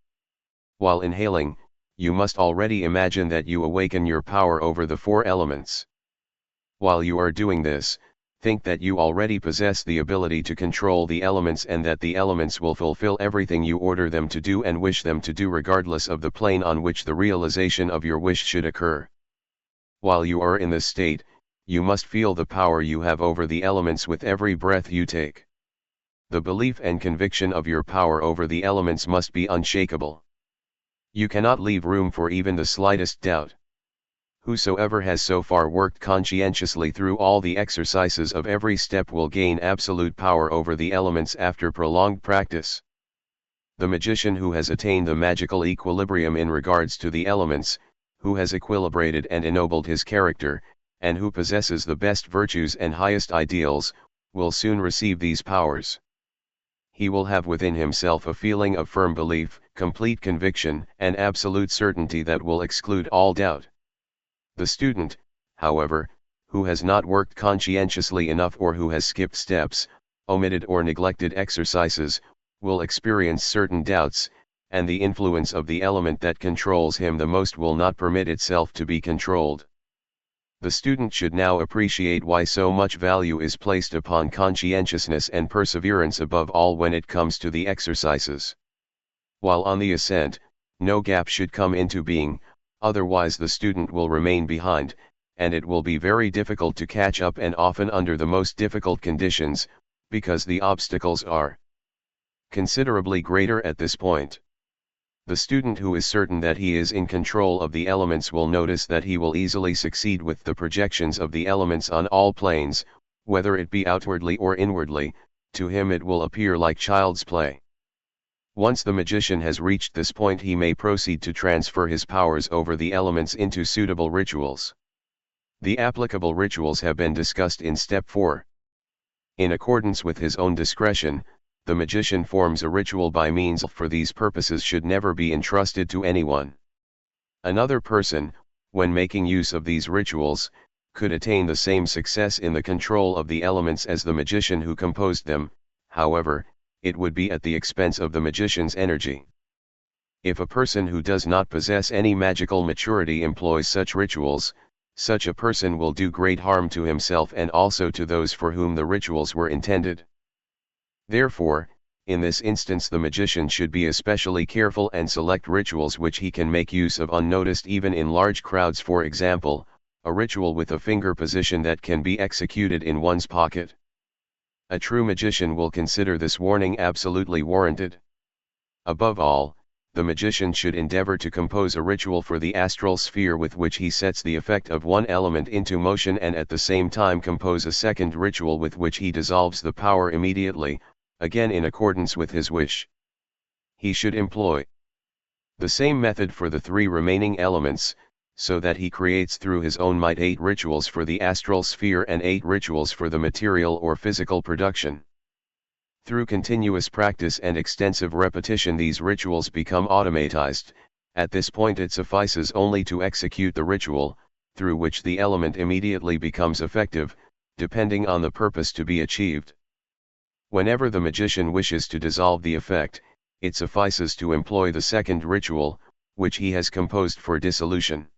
While inhaling, you must already imagine that you awaken your power over the four elements. While you are doing this, think that you already possess the ability to control the elements and that the elements will fulfill everything you order them to do and wish them to do regardless of the plane on which the realization of your wish should occur. While you are in this state, you must feel the power you have over the elements with every breath you take. The belief and conviction of your power over the elements must be unshakable. You cannot leave room for even the slightest doubt. Whosoever has so far worked conscientiously through all the exercises of every step will gain absolute power over the elements after prolonged practice. The magician who has attained the magical equilibrium in regards to the elements, who has equilibrated and ennobled his character, and who possesses the best virtues and highest ideals, will soon receive these powers. He will have within himself a feeling of firm belief, complete conviction, and absolute certainty that will exclude all doubt. The student, however, who has not worked conscientiously enough or who has skipped steps, omitted or neglected exercises, will experience certain doubts, and the influence of the element that controls him the most will not permit itself to be controlled. The student should now appreciate why so much value is placed upon conscientiousness and perseverance above all when it comes to the exercises. While on the ascent, no gap should come into being, otherwise the student will remain behind, and it will be very difficult to catch up and often under the most difficult conditions, because the obstacles are considerably greater at this point. The student who is certain that he is in control of the elements will notice that he will easily succeed with the projections of the elements on all planes, whether it be outwardly or inwardly. To him it will appear like child's play. Once the magician has reached this point, he may proceed to transfer his powers over the elements into suitable rituals. The applicable rituals have been discussed in step 4. In accordance with his own discretion, the magician forms a ritual by means for these purposes should never be entrusted to anyone. Another person, when making use of these rituals, could attain the same success in the control of the elements as the magician who composed them, however, it would be at the expense of the magician's energy. If a person who does not possess any magical maturity employs such rituals, such a person will do great harm to himself and also to those for whom the rituals were intended. Therefore, in this instance the magician should be especially careful and select rituals which he can make use of unnoticed even in large crowds. For example, a ritual with a finger position that can be executed in one's pocket. A true magician will consider this warning absolutely warranted. Above all, the magician should endeavor to compose a ritual for the astral sphere with which he sets the effect of one element into motion, and at the same time compose a second ritual with which he dissolves the power immediately, again in accordance with his wish. He should employ the same method for the 3 remaining elements, so that he creates through his own might 8 rituals for the astral sphere and 8 rituals for the material or physical production. Through continuous practice and extensive repetition these rituals become automatized. At this point it suffices only to execute the ritual, through which the element immediately becomes effective, depending on the purpose to be achieved. Whenever the magician wishes to dissolve the effect, it suffices to employ the second ritual, which he has composed for dissolution.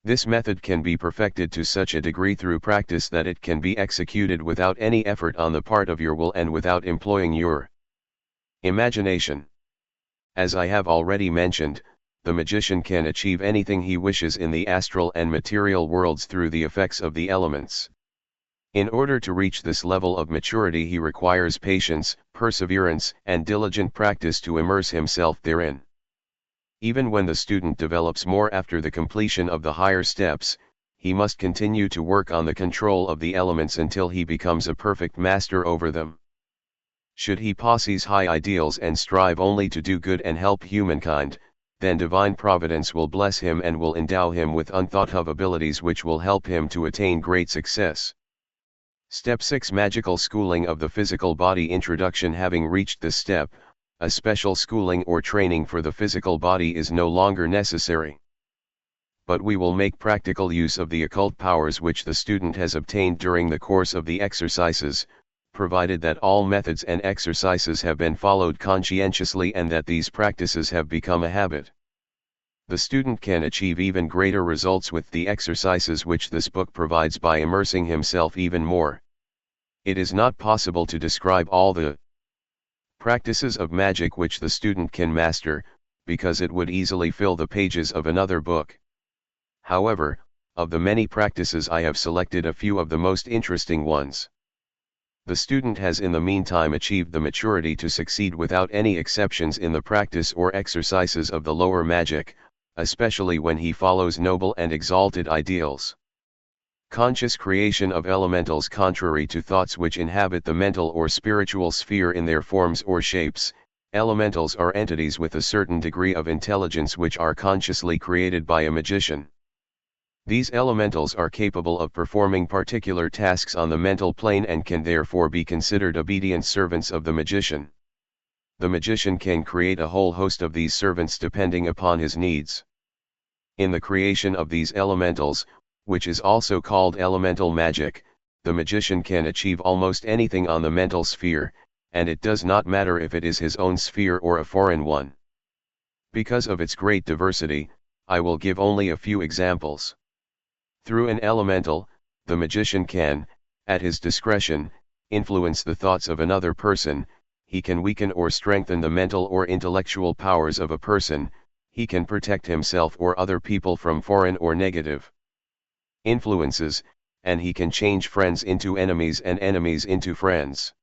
This method can be perfected to such a degree through practice that it can be executed without any effort on the part of your will and without employing your imagination. As I have already mentioned, the magician can achieve anything he wishes in the astral and material worlds through the effects of the elements. In order to reach this level of maturity he requires patience, perseverance, and diligent practice to immerse himself therein. Even when the student develops more after the completion of the higher steps, he must continue to work on the control of the elements until he becomes a perfect master over them. Should he possess high ideals and strive only to do good and help humankind, then divine providence will bless him and will endow him with unthought of abilities which will help him to attain great success. Step 6 Magical schooling of the physical body. Introduction. Having reached this step, a special schooling or training for the physical body is no longer necessary. But we will make practical use of the occult powers which the student has obtained during the course of the exercises, provided that all methods and exercises have been followed conscientiously and that these practices have become a habit. The student can achieve even greater results with the exercises which this book provides by immersing himself even more. It is not possible to describe all the practices of magic which the student can master, because it would easily fill the pages of another book. However, of the many practices I have selected a few of the most interesting ones. The student has in the meantime achieved the maturity to succeed without any exceptions in the practice or exercises of the lower magic, especially when he follows noble and exalted ideals. Conscious creation of elementals. Contrary to thoughts which inhabit the mental or spiritual sphere in their forms or shapes, elementals are entities with a certain degree of intelligence which are consciously created by a magician. These elementals are capable of performing particular tasks on the mental plane and can therefore be considered obedient servants of the magician. The magician can create a whole host of these servants depending upon his needs. In the creation of these elementals, which is also called elemental magic, the magician can achieve almost anything on the mental sphere, and it does not matter if it is his own sphere or a foreign one. Because of its great diversity, I will give only a few examples. Through an elemental, the magician can, at his discretion, influence the thoughts of another person. He can weaken or strengthen the mental or intellectual powers of a person. He can protect himself or other people from foreign or negative influences, and he can change friends into enemies and enemies into friends.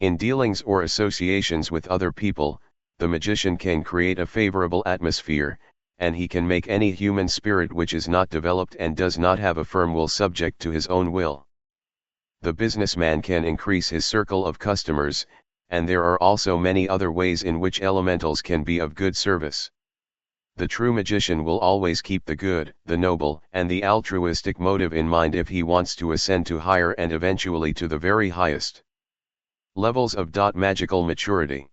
In dealings or associations with other people, the magician can create a favorable atmosphere, and he can make any human spirit which is not developed and does not have a firm will subject to his own will. The businessman can increase his circle of customers, and there are also many other ways in which elementals can be of good service. The true magician will always keep the good, the noble, and the altruistic motive in mind if he wants to ascend to higher and eventually to the very highest levels of magical maturity.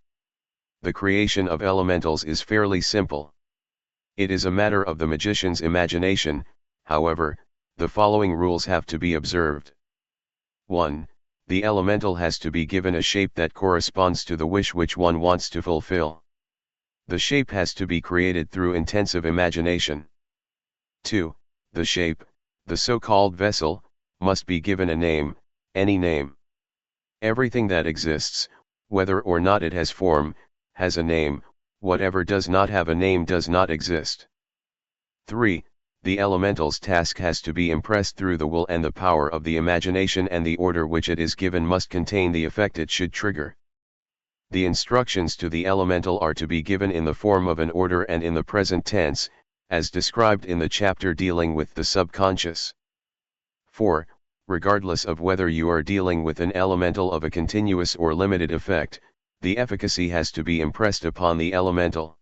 The creation of elementals is fairly simple. It is a matter of the magician's imagination. However, the following rules have to be observed. 1. The elemental has to be given a shape that corresponds to the wish which one wants to fulfill. The shape has to be created through intensive imagination. 2. The shape, the so-called vessel, must be given a name, any name. Everything that exists, whether or not it has form, has a name. Whatever does not have a name does not exist. 3. The elemental's task has to be impressed through the will and the power of the imagination, and the order which it is given must contain the effect it should trigger. The instructions to the elemental are to be given in the form of an order and in the present tense, as described in the chapter dealing with the subconscious. 4. Regardless of whether you are dealing with an elemental of a continuous or limited effect, the efficacy has to be impressed upon the elemental.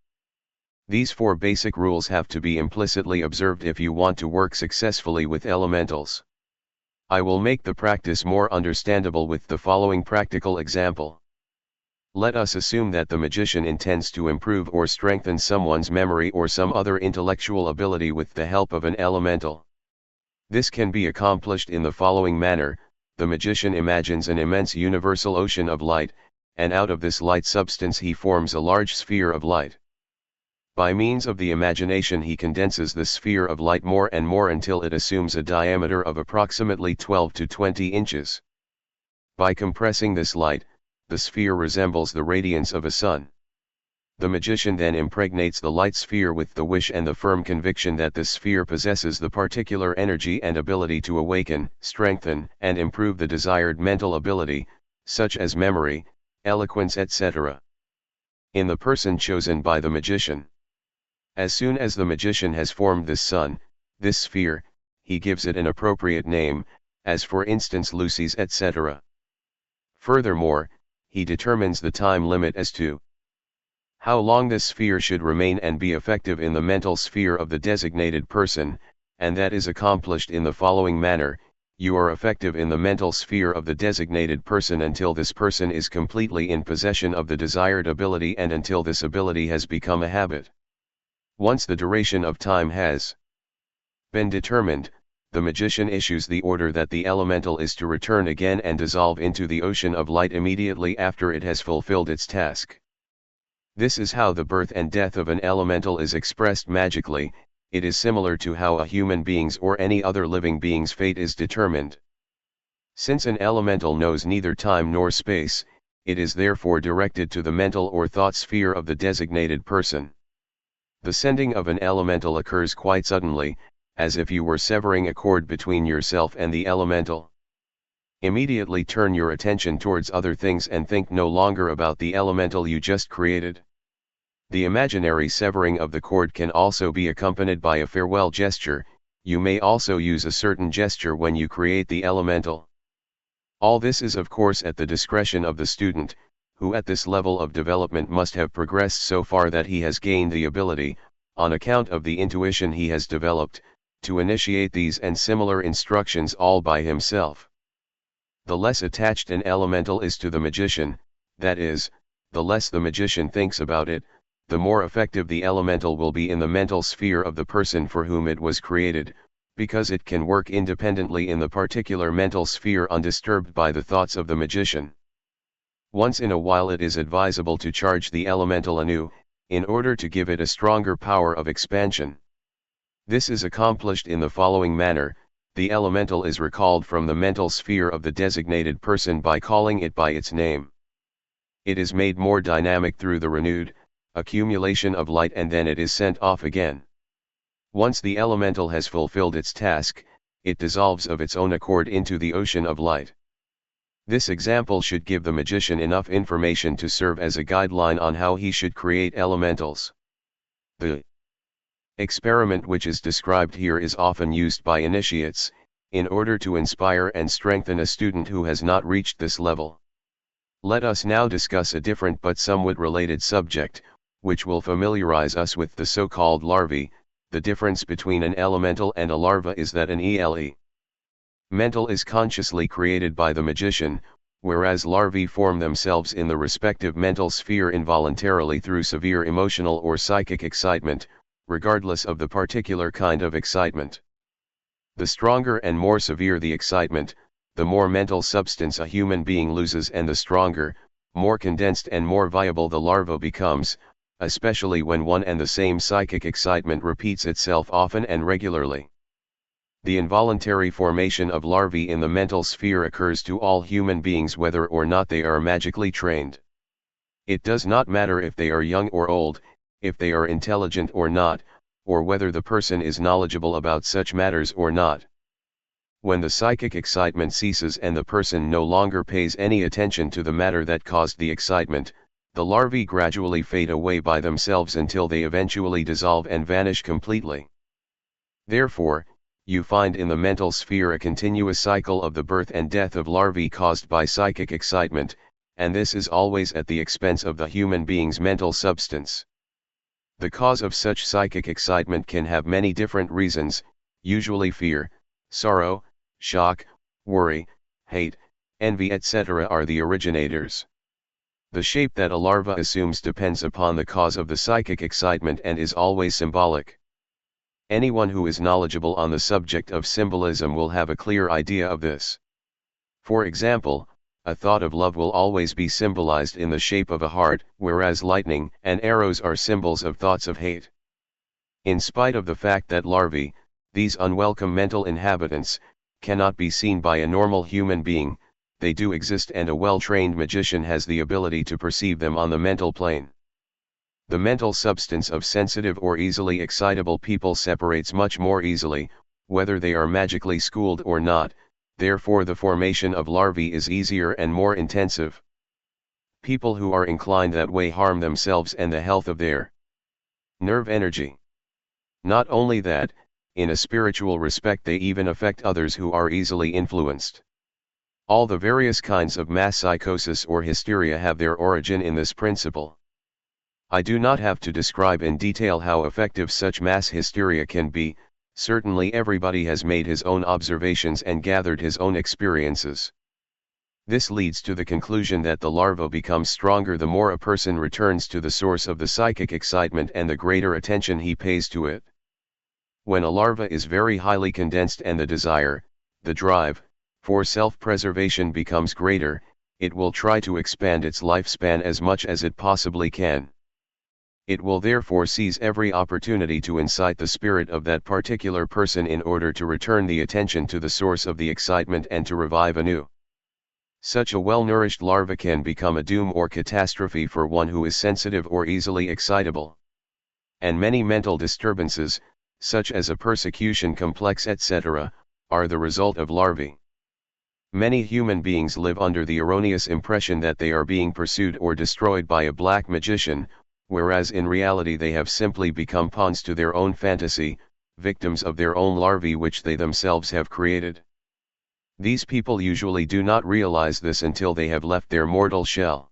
These 4 basic rules have to be implicitly observed if you want to work successfully with elementals. I will make the practice more understandable with the following practical example. Let us assume that the magician intends to improve or strengthen someone's memory or some other intellectual ability with the help of an elemental. This can be accomplished in the following manner: the magician imagines an immense universal ocean of light, and out of this light substance he forms a large sphere of light. By means of the imagination he condenses the sphere of light more and more until it assumes a diameter of approximately 12 to 20 inches. By compressing this light, the sphere resembles the radiance of a sun. The magician then impregnates the light sphere with the wish and the firm conviction that this sphere possesses the particular energy and ability to awaken, strengthen, and improve the desired mental ability, such as memory, eloquence, etc., in the person chosen by the magician. As soon as the magician has formed this sun, this sphere, he gives it an appropriate name, as for instance Lucy's, etc. Furthermore, he determines the time limit as to how long this sphere should remain and be effective in the mental sphere of the designated person, and that is accomplished in the following manner: you are effective in the mental sphere of the designated person until this person is completely in possession of the desired ability and until this ability has become a habit. Once the duration of time has been determined, the magician issues the order that the elemental is to return again and dissolve into the ocean of light immediately after it has fulfilled its task. This is how the birth and death of an elemental is expressed magically. It is similar to how a human being's or any other living being's fate is determined. Since an elemental knows neither time nor space, it is therefore directed to the mental or thought sphere of the designated person. The sending of an elemental occurs quite suddenly, as if you were severing a cord between yourself and the elemental. Immediately turn your attention towards other things and think no longer about the elemental you just created. The imaginary severing of the cord can also be accompanied by a farewell gesture. You may also use a certain gesture when you create the elemental. All this is of course at the discretion of the student, who at this level of development must have progressed so far that he has gained the ability, on account of the intuition he has developed, to initiate these and similar instructions all by himself. The less attached an elemental is to the magician, that is, the less the magician thinks about it, the more effective the elemental will be in the mental sphere of the person for whom it was created, because it can work independently in the particular mental sphere undisturbed by the thoughts of the magician. Once in a while it is advisable to charge the elemental anew, in order to give it a stronger power of expansion. This is accomplished in the following manner: the elemental is recalled from the mental sphere of the designated person by calling it by its name. It is made more dynamic through the renewed accumulation of light, and then it is sent off again. Once the elemental has fulfilled its task, it dissolves of its own accord into the ocean of light. This example should give the magician enough information to serve as a guideline on how he should create elementals. The experiment which is described here is often used by initiates, in order to inspire and strengthen a student who has not reached this level. Let us now discuss a different but somewhat related subject, which will familiarize us with the so-called larvae. The difference between an elemental and a larva is that an mental is consciously created by the magician, whereas larvae form themselves in the respective mental sphere involuntarily through severe emotional or psychic excitement, regardless of the particular kind of excitement. The stronger and more severe the excitement, the more mental substance a human being loses, and the stronger, more condensed and more viable the larva becomes, especially when one and the same psychic excitement repeats itself often and regularly. The involuntary formation of larvae in the mental sphere occurs to all human beings whether or not they are magically trained. It does not matter if they are young or old, if they are intelligent or not, or whether the person is knowledgeable about such matters or not. When the psychic excitement ceases and the person no longer pays any attention to the matter that caused the excitement, the larvae gradually fade away by themselves until they eventually dissolve and vanish completely. Therefore, you find in the mental sphere a continuous cycle of the birth and death of larvae caused by psychic excitement, and this is always at the expense of the human being's mental substance. The cause of such psychic excitement can have many different reasons, usually fear, sorrow, shock, worry, hate, envy, etc. are the originators. The shape that a larva assumes depends upon the cause of the psychic excitement and is always symbolic. Anyone who is knowledgeable on the subject of symbolism will have a clear idea of this. For example, a thought of love will always be symbolized in the shape of a heart, whereas lightning and arrows are symbols of thoughts of hate. In spite of the fact that larvae, these unwelcome mental inhabitants, cannot be seen by a normal human being, they do exist, and a well-trained magician has the ability to perceive them on the mental plane. The mental substance of sensitive or easily excitable people separates much more easily, whether they are magically schooled or not, therefore the formation of larvae is easier and more intensive. People who are inclined that way harm themselves and the health of their nerve energy. Not only that, in a spiritual respect they even affect others who are easily influenced. All the various kinds of mass psychosis or hysteria have their origin in this principle. I do not have to describe in detail how effective such mass hysteria can be, certainly everybody has made his own observations and gathered his own experiences. This leads to the conclusion that the larva becomes stronger the more a person returns to the source of the psychic excitement and the greater attention he pays to it. When a larva is very highly condensed and the desire, the drive, for self-preservation becomes greater, it will try to expand its lifespan as much as it possibly can. It will therefore seize every opportunity to incite the spirit of that particular person in order to return the attention to the source of the excitement and to revive anew. Such a well-nourished larva can become a doom or catastrophe for one who is sensitive or easily excitable. And many mental disturbances, such as a persecution complex etc., are the result of larvae. Many human beings live under the erroneous impression that they are being pursued or destroyed by a black magician, whereas in reality they have simply become pawns to their own fantasy, victims of their own larvae which they themselves have created. These people usually do not realize this until they have left their mortal shell.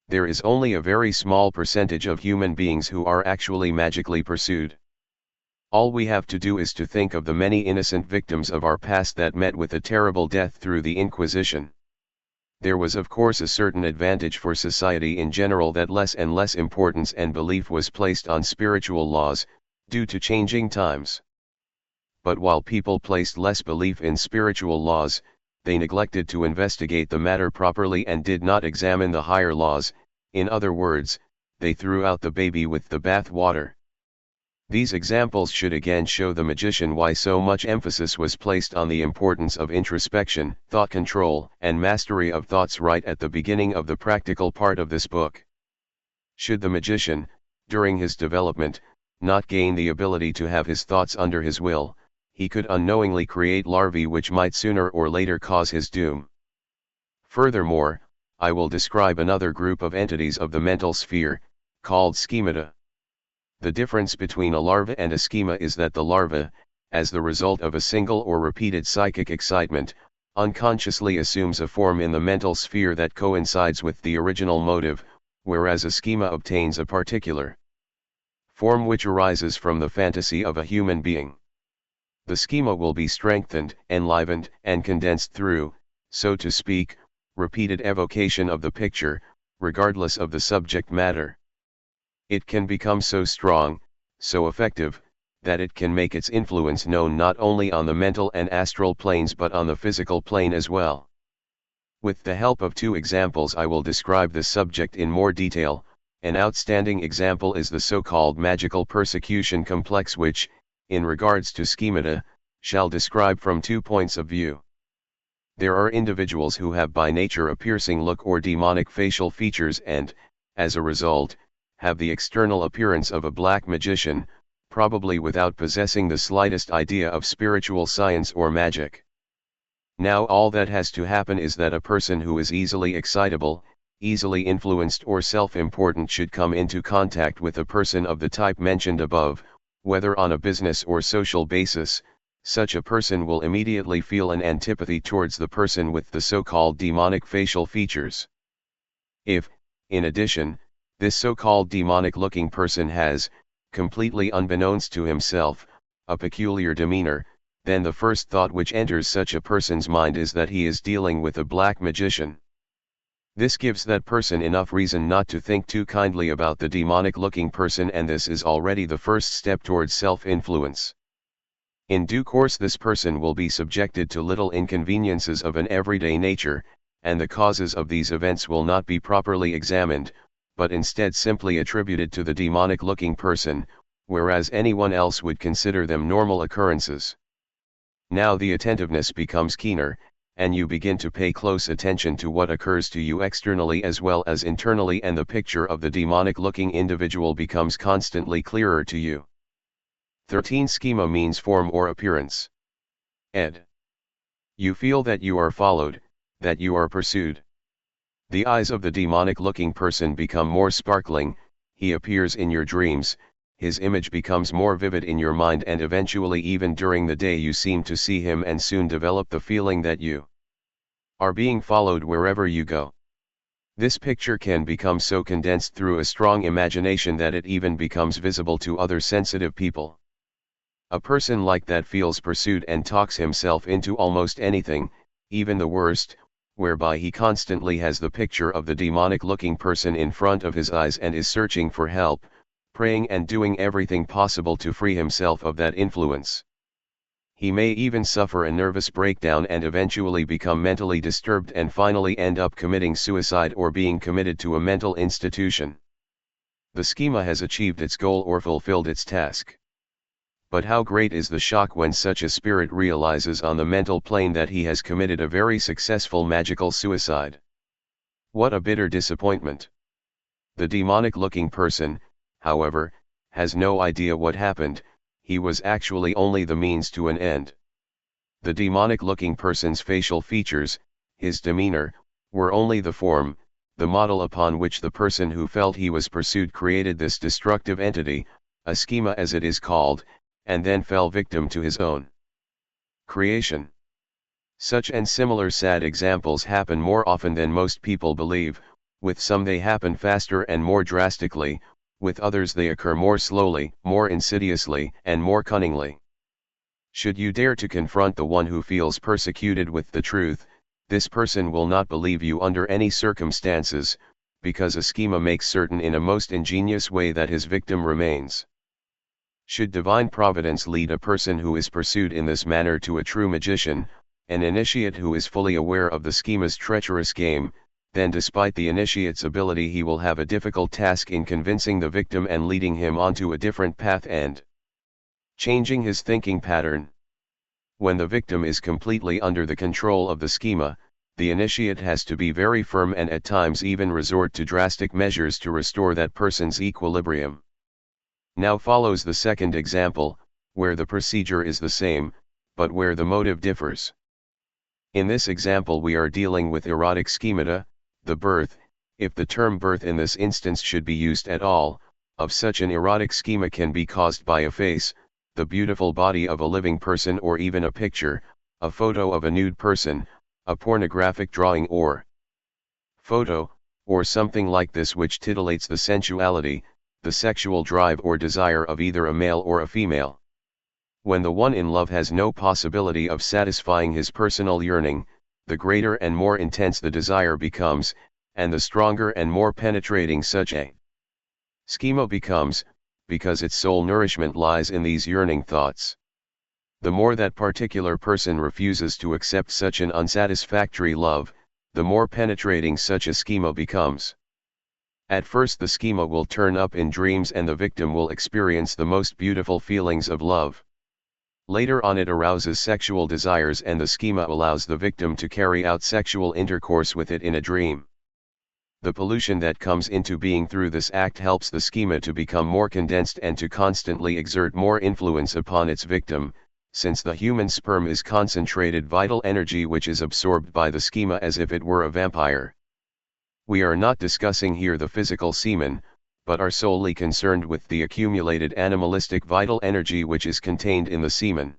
There is only a very small percentage of human beings who are actually magically pursued. All we have to do is to think of the many innocent victims of our past that met with a terrible death through the Inquisition. There was of course a certain advantage for society in general that less and less importance and belief was placed on spiritual laws, due to changing times. But while people placed less belief in spiritual laws, they neglected to investigate the matter properly and did not examine the higher laws, in other words, they threw out the baby with the bath water. These examples should again show the magician why so much emphasis was placed on the importance of introspection, thought control, and mastery of thoughts right at the beginning of the practical part of this book. Should the magician, during his development, not gain the ability to have his thoughts under his will, he could unknowingly create larvae which might sooner or later cause his doom. Furthermore, I will describe another group of entities of the mental sphere, called schemata. The difference between a larva and a schema is that the larva, as the result of a single or repeated psychic excitement, unconsciously assumes a form in the mental sphere that coincides with the original motive, whereas a schema obtains a particular form which arises from the fantasy of a human being. The schema will be strengthened, enlivened, and condensed through, so to speak, repeated evocation of the picture, regardless of the subject matter. It can become so strong, so effective, that it can make its influence known not only on the mental and astral planes but on the physical plane as well. With the help of two examples I will describe this subject in more detail. An outstanding example is the so-called magical persecution complex which, in regards to schemata, shall describe from 2 points of view. There are individuals who have by nature a piercing look or demonic facial features and, as a result, have the external appearance of a black magician, probably without possessing the slightest idea of spiritual science or magic. Now all that has to happen is that a person who is easily excitable, easily influenced or self-important should come into contact with a person of the type mentioned above, whether on a business or social basis, such a person will immediately feel an antipathy towards the person with the so-called demonic facial features. If, in addition, this so-called demonic-looking person has, completely unbeknownst to himself, a peculiar demeanor, then the first thought which enters such a person's mind is that he is dealing with a black magician. This gives that person enough reason not to think too kindly about the demonic-looking person, and this is already the first step towards self-influence. In due course this person will be subjected to little inconveniences of an everyday nature, and the causes of these events will not be properly examined, but instead simply attributed to the demonic-looking person, whereas anyone else would consider them normal occurrences. Now the attentiveness becomes keener, and you begin to pay close attention to what occurs to you externally as well as internally, and the picture of the demonic-looking individual becomes constantly clearer to you. 13. Schema means form or appearance. Ed. You feel that you are followed, that you are pursued. The eyes of the demonic-looking person become more sparkling, he appears in your dreams, his image becomes more vivid in your mind, and eventually even during the day you seem to see him and soon develop the feeling that you are being followed wherever you go. This picture can become so condensed through a strong imagination that it even becomes visible to other sensitive people. A person like that feels pursued and talks himself into almost anything, even the worst, whereby he constantly has the picture of the demonic-looking person in front of his eyes and is searching for help, praying and doing everything possible to free himself of that influence. He may even suffer a nervous breakdown and eventually become mentally disturbed and finally end up committing suicide or being committed to a mental institution. The schema has achieved its goal or fulfilled its task. But how great is the shock when such a spirit realizes on the mental plane that he has committed a very successful magical suicide. What a bitter disappointment. The demonic-looking person, however, has no idea what happened. He was actually only the means to an end. The demonic-looking person's facial features, his demeanor, were only the form, the model upon which the person who felt he was pursued created this destructive entity, a schema as it is called, and then fell victim to his own creation. Such and similar sad examples happen more often than most people believe. With some they happen faster and more drastically, with others they occur more slowly, more insidiously, and more cunningly. Should you dare to confront the one who feels persecuted with the truth, this person will not believe you under any circumstances, because a schema makes certain in a most ingenious way that his victim remains. Should divine providence lead a person who is pursued in this manner to a true magician, an initiate who is fully aware of the schema's treacherous game, then despite the initiate's ability he will have a difficult task in convincing the victim and leading him onto a different path and changing his thinking pattern. When the victim is completely under the control of the schema, the initiate has to be very firm and at times even resort to drastic measures to restore that person's equilibrium. Now follows the second example, where the procedure is the same, but where the motive differs. In this example we are dealing with erotic schemata, the birth, if the term birth in this instance should be used at all, of such an erotic schema can be caused by a face, the beautiful body of a living person, or even a picture, a photo of a nude person, a pornographic drawing or photo, or something like this which titillates the sensuality, the sexual drive or desire of either a male or a female. When the one in love has no possibility of satisfying his personal yearning, the greater and more intense the desire becomes, and the stronger and more penetrating such a schema becomes, because its sole nourishment lies in these yearning thoughts. The more that particular person refuses to accept such an unsatisfactory love, the more penetrating such a schema becomes. At first the schema will turn up in dreams and the victim will experience the most beautiful feelings of love. Later on it arouses sexual desires and the schema allows the victim to carry out sexual intercourse with it in a dream. The pollution that comes into being through this act helps the schema to become more condensed and to constantly exert more influence upon its victim, since the human sperm is concentrated vital energy which is absorbed by the schema as if it were a vampire. We are not discussing here the physical semen, but are solely concerned with the accumulated animalistic vital energy which is contained in the semen.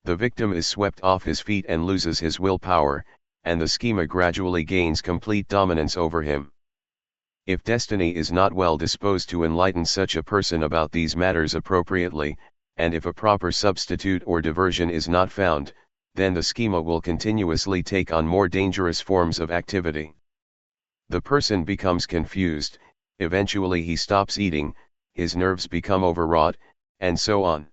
The victim is swept off his feet and loses his willpower, and the schema gradually gains complete dominance over him. If destiny is not well disposed to enlighten such a person about these matters appropriately, and if a proper substitute or diversion is not found, then the schema will continuously take on more dangerous forms of activity. The person becomes confused, eventually he stops eating, his nerves become overwrought, and so on.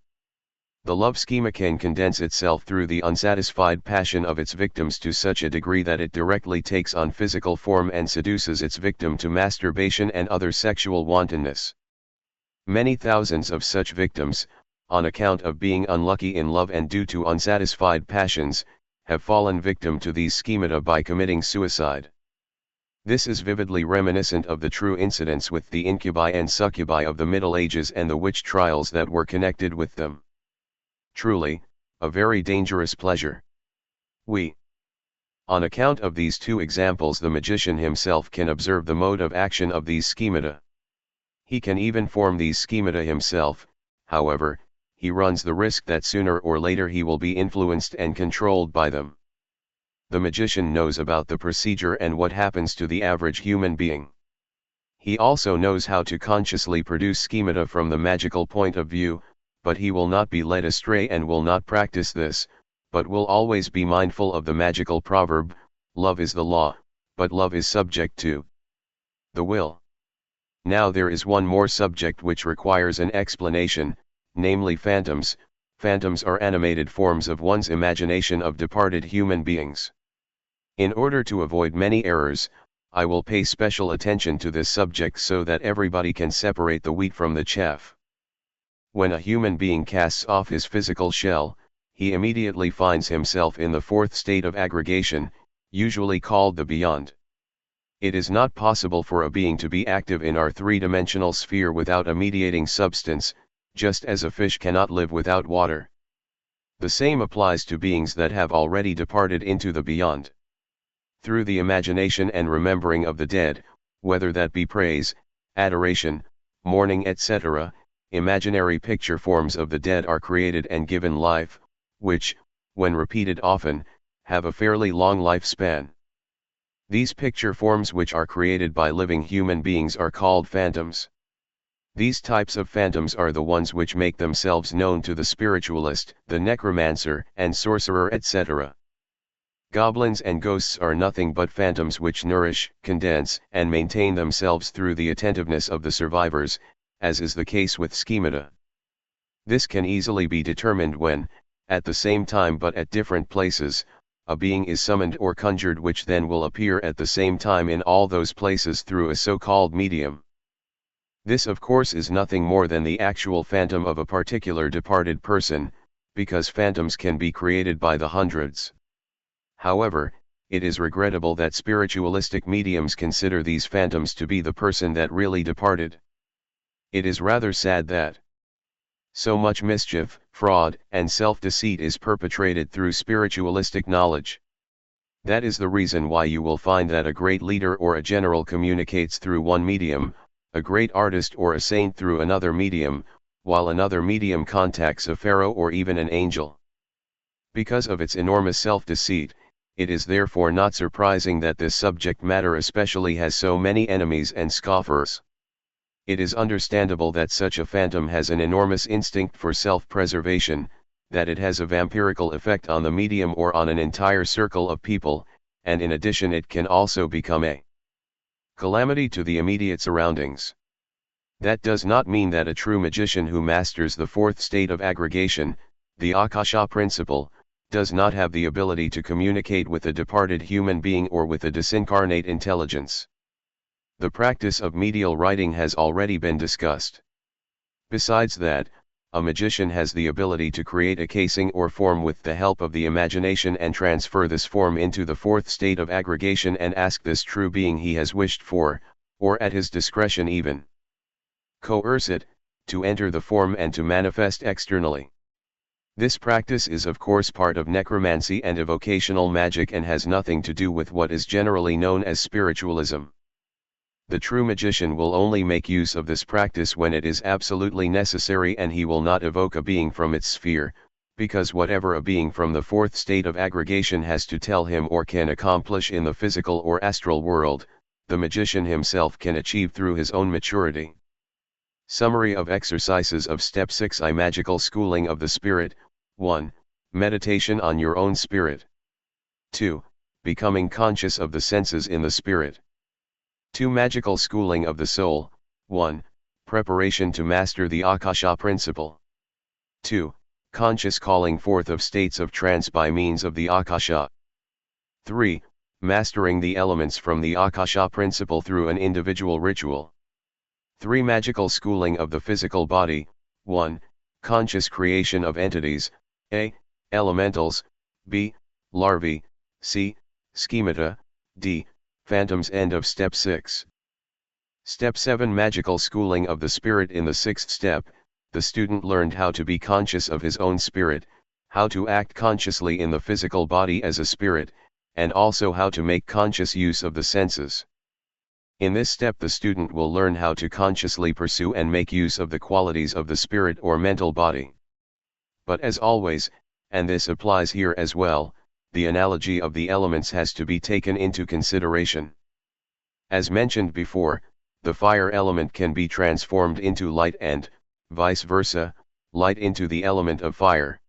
The love schema can condense itself through the unsatisfied passion of its victims to such a degree that it directly takes on physical form and seduces its victim to masturbation and other sexual wantonness. Many thousands of such victims, on account of being unlucky in love and due to unsatisfied passions, have fallen victim to these schemata by committing suicide. This is vividly reminiscent of the true incidents with the incubi and succubi of the Middle Ages and the witch trials that were connected with them. Truly, a very dangerous pleasure. On account of these two examples, the magician himself can observe the mode of action of these schemata. He can even form these schemata himself, however, he runs the risk that sooner or later he will be influenced and controlled by them. The magician knows about the procedure and what happens to the average human being. He also knows how to consciously produce schemata from the magical point of view, but he will not be led astray and will not practice this, but will always be mindful of the magical proverb, love is the law, but love is subject to the will. Now there is one more subject which requires an explanation, namely phantoms. Phantoms are animated forms of one's imagination of departed human beings. In order to avoid many errors, I will pay special attention to this subject so that everybody can separate the wheat from the chaff. When a human being casts off his physical shell, he immediately finds himself in the fourth state of aggregation, usually called the beyond. It is not possible for a being to be active in our three-dimensional sphere without a mediating substance, just as a fish cannot live without water. The same applies to beings that have already departed into the beyond. Through the imagination and remembering of the dead, whether that be praise, adoration, mourning, etc., imaginary picture forms of the dead are created and given life, which, when repeated often, have a fairly long lifespan. These picture forms which are created by living human beings are called phantoms. These types of phantoms are the ones which make themselves known to the spiritualist, the necromancer and sorcerer, etc. Goblins and ghosts are nothing but phantoms which nourish, condense, and maintain themselves through the attentiveness of the survivors, as is the case with schemata. This can easily be determined when, at the same time but at different places, a being is summoned or conjured, which then will appear at the same time in all those places through a so-called medium. This of course is nothing more than the actual phantom of a particular departed person, because phantoms can be created by the hundreds. However, it is regrettable that spiritualistic mediums consider these phantoms to be the person that really departed. It is rather sad that so much mischief, fraud, and self-deceit is perpetrated through spiritualistic knowledge. That is the reason why you will find that a great leader or a general communicates through one medium, a great artist or a saint through another medium, while another medium contacts a pharaoh or even an angel. Because of its enormous self-deceit, it is therefore not surprising that this subject matter especially has so many enemies and scoffers. It is understandable that such a phantom has an enormous instinct for self-preservation, that it has a vampirical effect on the medium or on an entire circle of people, and in addition it can also become a calamity to the immediate surroundings. That does not mean that a true magician who masters the fourth state of aggregation, the Akasha principle, does not have the ability to communicate with a departed human being or with a disincarnate intelligence. The practice of medial writing has already been discussed. Besides that, a magician has the ability to create a casing or form with the help of the imagination and transfer this form into the fourth state of aggregation and ask this true being he has wished for, or at his discretion even coerce it, to enter the form and to manifest externally. This practice is of course part of necromancy and evocational magic and has nothing to do with what is generally known as spiritualism. The true magician will only make use of this practice when it is absolutely necessary, and he will not evoke a being from its sphere, Because whatever a being from the fourth state of aggregation has to tell him or can accomplish in the physical or astral world, the magician himself can achieve through his own maturity. Summary of exercises of Step 6I Magical Schooling of the Spirit. 1. Meditation on your own spirit. 2. Becoming conscious of the senses in the spirit. 2. Magical Schooling of the Soul. 1. Preparation to master the Akasha principle. 2. Conscious calling forth of states of trance by means of the Akasha. 3. Mastering the elements from the Akasha principle through an individual ritual. 3. Magical Schooling of the Physical Body. 1. Conscious creation of entities, a. Elementals, b. Larvae, c. Schemata, d. Phantoms. End of Step 6. Step 7 Magical Schooling of the Spirit. In the sixth step, the student learned how to be conscious of his own spirit, how to act consciously in the physical body as a spirit, and also how to make conscious use of the senses. In this step the student will learn how to consciously pursue and make use of the qualities of the spirit or mental body. But as always, and this applies here as well, the analogy of the elements has to be taken into consideration. As mentioned before, the fire element can be transformed into light and, vice versa, light into the element of fire.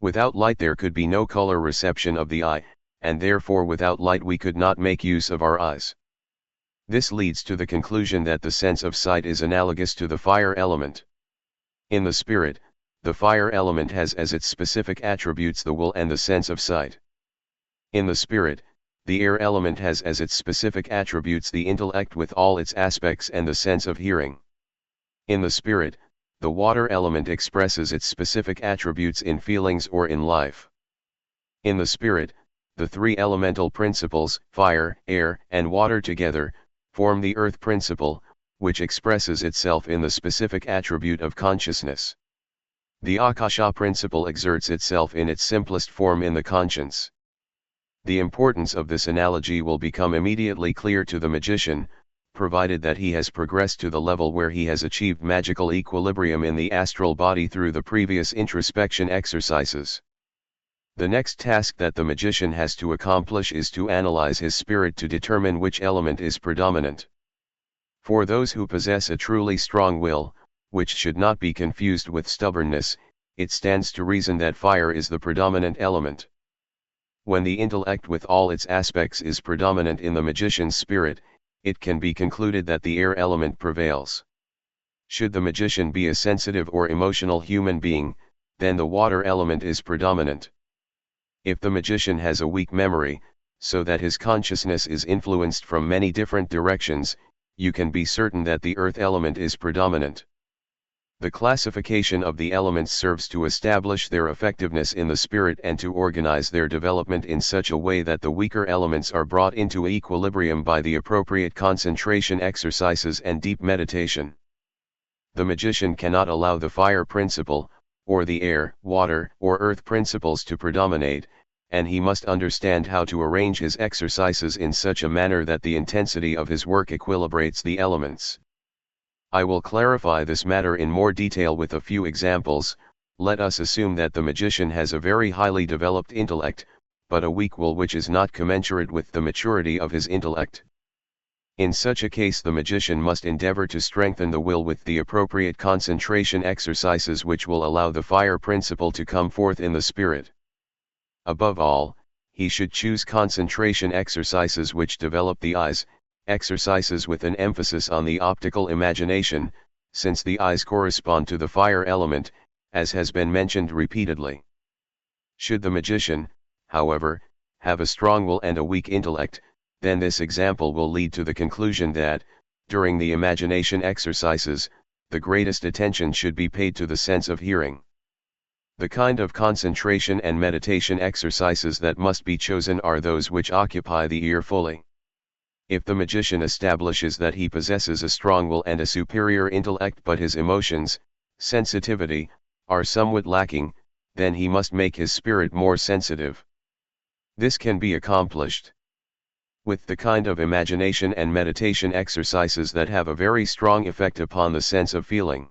Without light there could be no color reception of the eye, and therefore without light we could not make use of our eyes. This leads to the conclusion that the sense of sight is analogous to the fire element. In the spirit, the fire element has as its specific attributes the will and the sense of sight. In the spirit, the air element has as its specific attributes the intellect with all its aspects and the sense of hearing. In the spirit, the water element expresses its specific attributes in feelings or in life. In the spirit, the three elemental principles, fire, air, and water together, form the earth principle, which expresses itself in the specific attribute of consciousness. The Akasha principle exerts itself in its simplest form in the conscience. The importance of this analogy will become immediately clear to the magician, provided that he has progressed to the level where he has achieved magical equilibrium in the astral body through the previous introspection exercises. The next task that the magician has to accomplish is to analyze his spirit to determine which element is predominant. For those who possess a truly strong will, which should not be confused with stubbornness, it stands to reason that fire is the predominant element. When the intellect with all its aspects is predominant in the magician's spirit, it can be concluded that the air element prevails. Should the magician be a sensitive or emotional human being, then the water element is predominant. If the magician has a weak memory, so that his consciousness is influenced from many different directions, you can be certain that the earth element is predominant. The classification of the elements serves to establish their effectiveness in the spirit and to organize their development in such a way that the weaker elements are brought into equilibrium by the appropriate concentration exercises and deep meditation. The magician cannot allow the fire principle, or the air, water, or earth principles to predominate, and he must understand how to arrange his exercises in such a manner that the intensity of his work equilibrates the elements. I will clarify this matter in more detail with a few examples. Let us assume that the magician has a very highly developed intellect, but a weak will which is not commensurate with the maturity of his intellect. In such a case the magician must endeavor to strengthen the will with the appropriate concentration exercises which will allow the fire principle to come forth in the spirit. Above all, he should choose concentration exercises which develop the eyes, exercises with an emphasis on the optical imagination, since the eyes correspond to the fire element, as has been mentioned repeatedly. Should the magician, however, have a strong will and a weak intellect, then this example will lead to the conclusion that, during the imagination exercises, the greatest attention should be paid to the sense of hearing. The kind of concentration and meditation exercises that must be chosen are those which occupy the ear fully. If the magician establishes that he possesses a strong will and a superior intellect but his emotions, sensitivity, are somewhat lacking, then he must make his spirit more sensitive. This can be accomplished with the kind of imagination and meditation exercises that have a very strong effect upon the sense of feeling.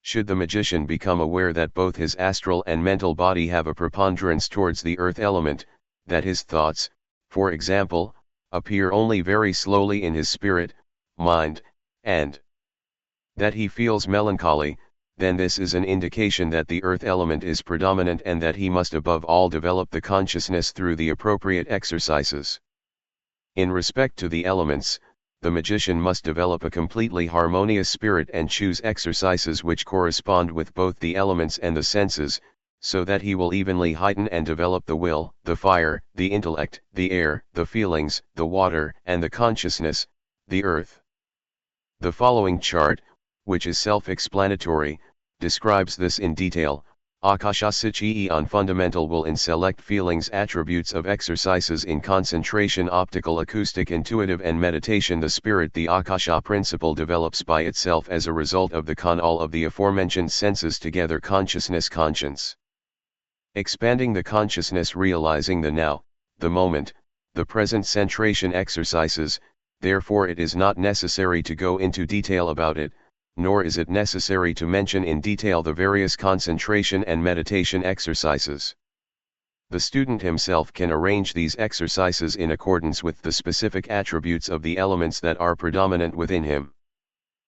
Should the magician become aware that both his astral and mental body have a preponderance towards the earth element, that his thoughts, for example, appear only very slowly in his spirit, mind, and that he feels melancholy, then this is an indication that the earth element is predominant and that he must above all develop the consciousness through the appropriate exercises. In respect to the elements, the magician must develop a completely harmonious spirit and choose exercises which correspond with both the elements and the senses, so that he will evenly heighten and develop the will, the fire, the intellect, the air, the feelings, the water, and the consciousness, the earth. The following chart, which is self-explanatory, describes this in detail. Akasha Sichi on fundamental will in select feelings attributes of exercises in concentration optical acoustic intuitive and meditation. The spirit the Akasha principle develops by itself as a result of the all of the aforementioned senses together consciousness conscience. Expanding the consciousness realizing the now, the moment, the present centration exercises, therefore it is not necessary to go into detail about it, nor is it necessary to mention in detail the various concentration and meditation exercises. The student himself can arrange these exercises in accordance with the specific attributes of the elements that are predominant within him.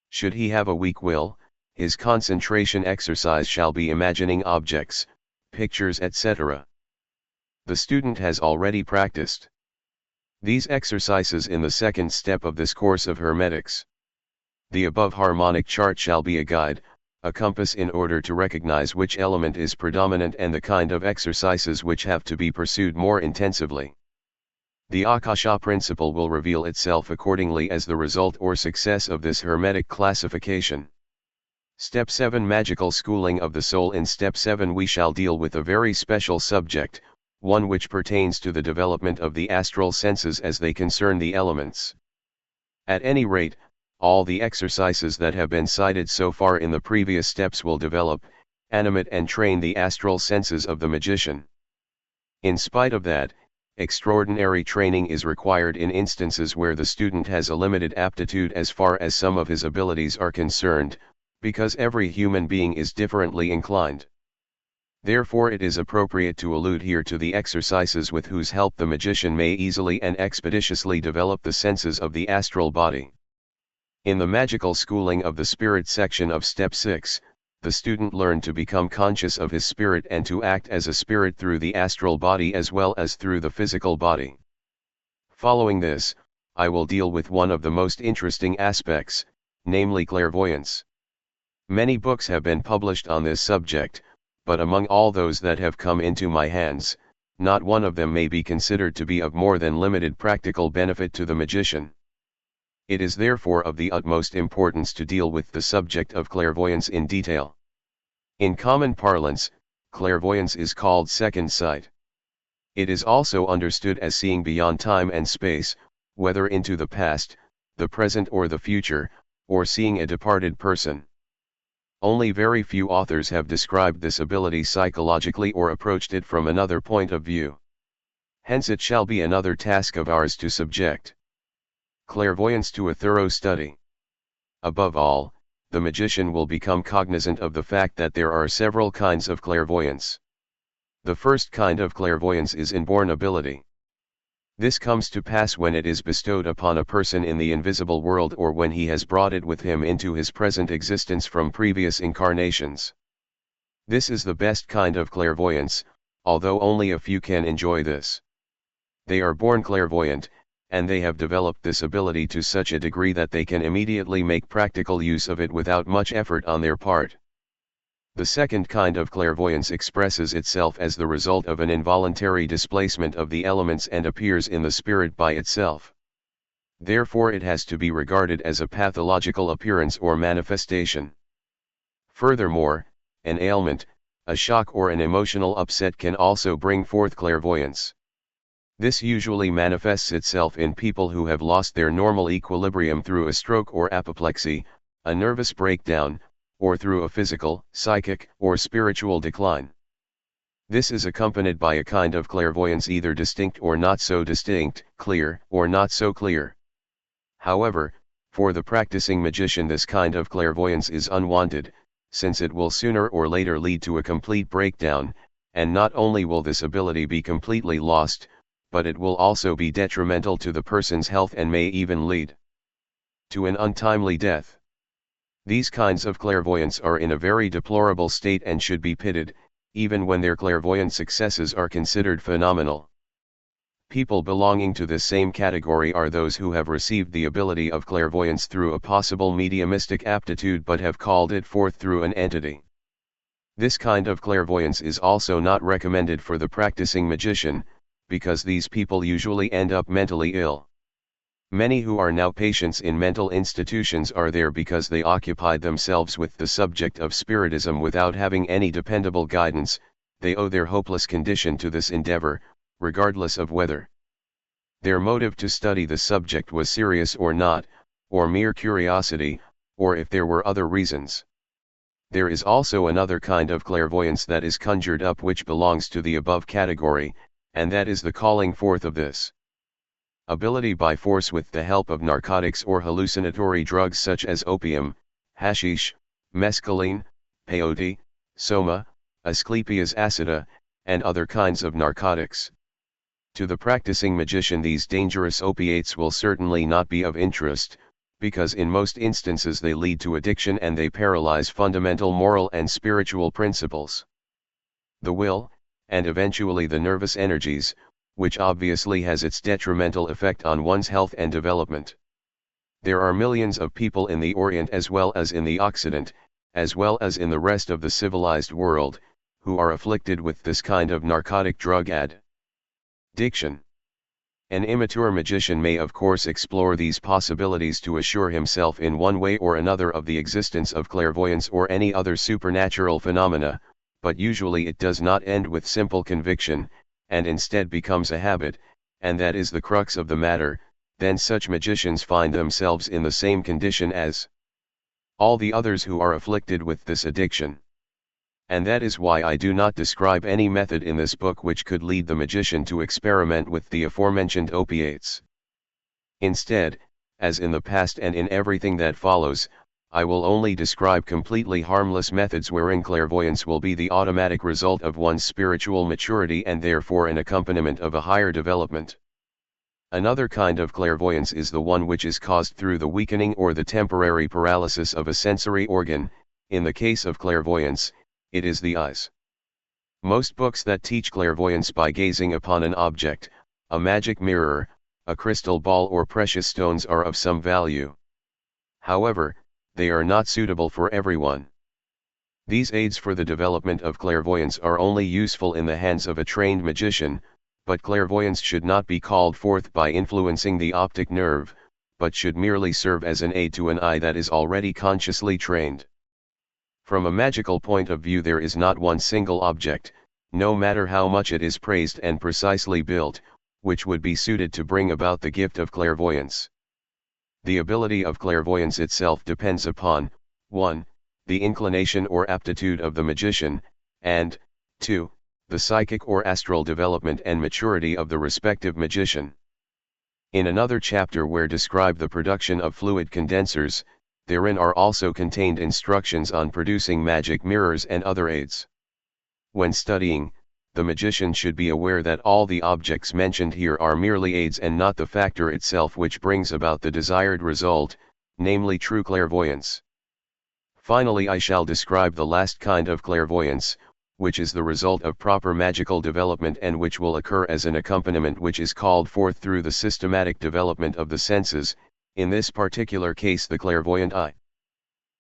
Should he have a weak will, his concentration exercise shall be imagining objects, pictures, etc. The student has already practiced these exercises in the second step of this course of hermetics. The above harmonic chart shall be a guide, a compass in order to recognize which element is predominant and the kind of exercises which have to be pursued more intensively. The Akasha principle will reveal itself accordingly as the result or success of this hermetic classification. Step 7 Magical Schooling of the Soul. In Step 7 we shall deal with a very special subject, one which pertains to the development of the astral senses as they concern the elements. At any rate, all the exercises that have been cited so far in the previous steps will develop, animate and train the astral senses of the magician. In spite of that, extraordinary training is required in instances where the student has a limited aptitude as far as some of his abilities are concerned, because every human being is differently inclined. Therefore it is appropriate to allude here to the exercises with whose help the magician may easily and expeditiously develop the senses of the astral body. In the magical schooling of the spirit section of Step 6, the student learned to become conscious of his spirit and to act as a spirit through the astral body as well as through the physical body. Following this, I will deal with one of the most interesting aspects, namely clairvoyance. Many books have been published on this subject, but among all those that have come into my hands, not one of them may be considered to be of more than limited practical benefit to the magician. It is therefore of the utmost importance to deal with the subject of clairvoyance in detail. In common parlance, clairvoyance is called second sight. It is also understood as seeing beyond time and space, whether into the past, the present or the future, or seeing a departed person. Only very few authors have described this ability psychologically or approached it from another point of view. Hence it shall be another task of ours to subject clairvoyance to a thorough study. Above all, the magician will become cognizant of the fact that there are several kinds of clairvoyance. The first kind of clairvoyance is inborn ability. This comes to pass when it is bestowed upon a person in the invisible world or when he has brought it with him into his present existence from previous incarnations. This is the best kind of clairvoyance, although only a few can enjoy this. They are born clairvoyant, and they have developed this ability to such a degree that they can immediately make practical use of it without much effort on their part. The second kind of clairvoyance expresses itself as the result of an involuntary displacement of the elements and appears in the spirit by itself. Therefore it has to be regarded as a pathological appearance or manifestation. Furthermore, an ailment, a shock or an emotional upset can also bring forth clairvoyance. This usually manifests itself in people who have lost their normal equilibrium through a stroke or apoplexy, a nervous breakdown, or through a physical, psychic, or spiritual decline. This is accompanied by a kind of clairvoyance either distinct or not so distinct, clear, or not so clear. However, for the practicing magician this kind of clairvoyance is unwanted, since it will sooner or later lead to a complete breakdown, and not only will this ability be completely lost, but it will also be detrimental to the person's health and may even lead to an untimely death. These kinds of clairvoyants are in a very deplorable state and should be pitted, even when their clairvoyant successes are considered phenomenal. People belonging to this same category are those who have received the ability of clairvoyance through a possible mediumistic aptitude but have called it forth through an entity. This kind of clairvoyance is also not recommended for the practicing magician, because these people usually end up mentally ill. Many who are now patients in mental institutions are there because they occupied themselves with the subject of spiritism without having any dependable guidance. They owe their hopeless condition to this endeavor, regardless of whether their motive to study the subject was serious or not, or mere curiosity, or if there were other reasons. There is also another kind of clairvoyance that is conjured up which belongs to the above category, and that is the calling forth of this ability by force with the help of narcotics or hallucinatory drugs such as opium, hashish, mescaline, peyote, soma, Asclepias acida, and other kinds of narcotics. To the practicing magician these dangerous opiates will certainly not be of interest, because in most instances they lead to addiction and they paralyze fundamental moral and spiritual principles. The will, and eventually the nervous energies, which obviously has its detrimental effect on one's health and development. There are millions of people in the Orient as well as in the Occident, as well as in the rest of the civilized world, who are afflicted with this kind of narcotic drug addiction. An immature magician may of course explore these possibilities to assure himself in one way or another of the existence of clairvoyance or any other supernatural phenomena, but usually it does not end with simple conviction, and instead becomes a habit, and that is the crux of the matter. Then such magicians find themselves in the same condition as all the others who are afflicted with this addiction. And that is why I do not describe any method in this book which could lead the magician to experiment with the aforementioned opiates. Instead, as in the past and in everything that follows, I will only describe completely harmless methods wherein clairvoyance will be the automatic result of one's spiritual maturity and therefore an accompaniment of a higher development. Another kind of clairvoyance is the one which is caused through the weakening or the temporary paralysis of a sensory organ. In the case of clairvoyance, it is the eyes. Most books that teach clairvoyance by gazing upon an object, a magic mirror, a crystal ball or precious stones are of some value. However, they are not suitable for everyone. These aids for the development of clairvoyance are only useful in the hands of a trained magician, but clairvoyance should not be called forth by influencing the optic nerve, but should merely serve as an aid to an eye that is already consciously trained. From a magical point of view there is not one single object, no matter how much it is praised and precisely built, which would be suited to bring about the gift of clairvoyance. The ability of clairvoyance itself depends upon, 1. The inclination or aptitude of the magician, and, 2. The psychic or astral development and maturity of the respective magician. In another chapter where describe the production of fluid condensers, therein are also contained instructions on producing magic mirrors and other aids. When studying, the magician should be aware that all the objects mentioned here are merely aids and not the factor itself which brings about the desired result, namely true clairvoyance. Finally, I shall describe the last kind of clairvoyance, which is the result of proper magical development and which will occur as an accompaniment which is called forth through the systematic development of the senses, in this particular case the clairvoyant eye.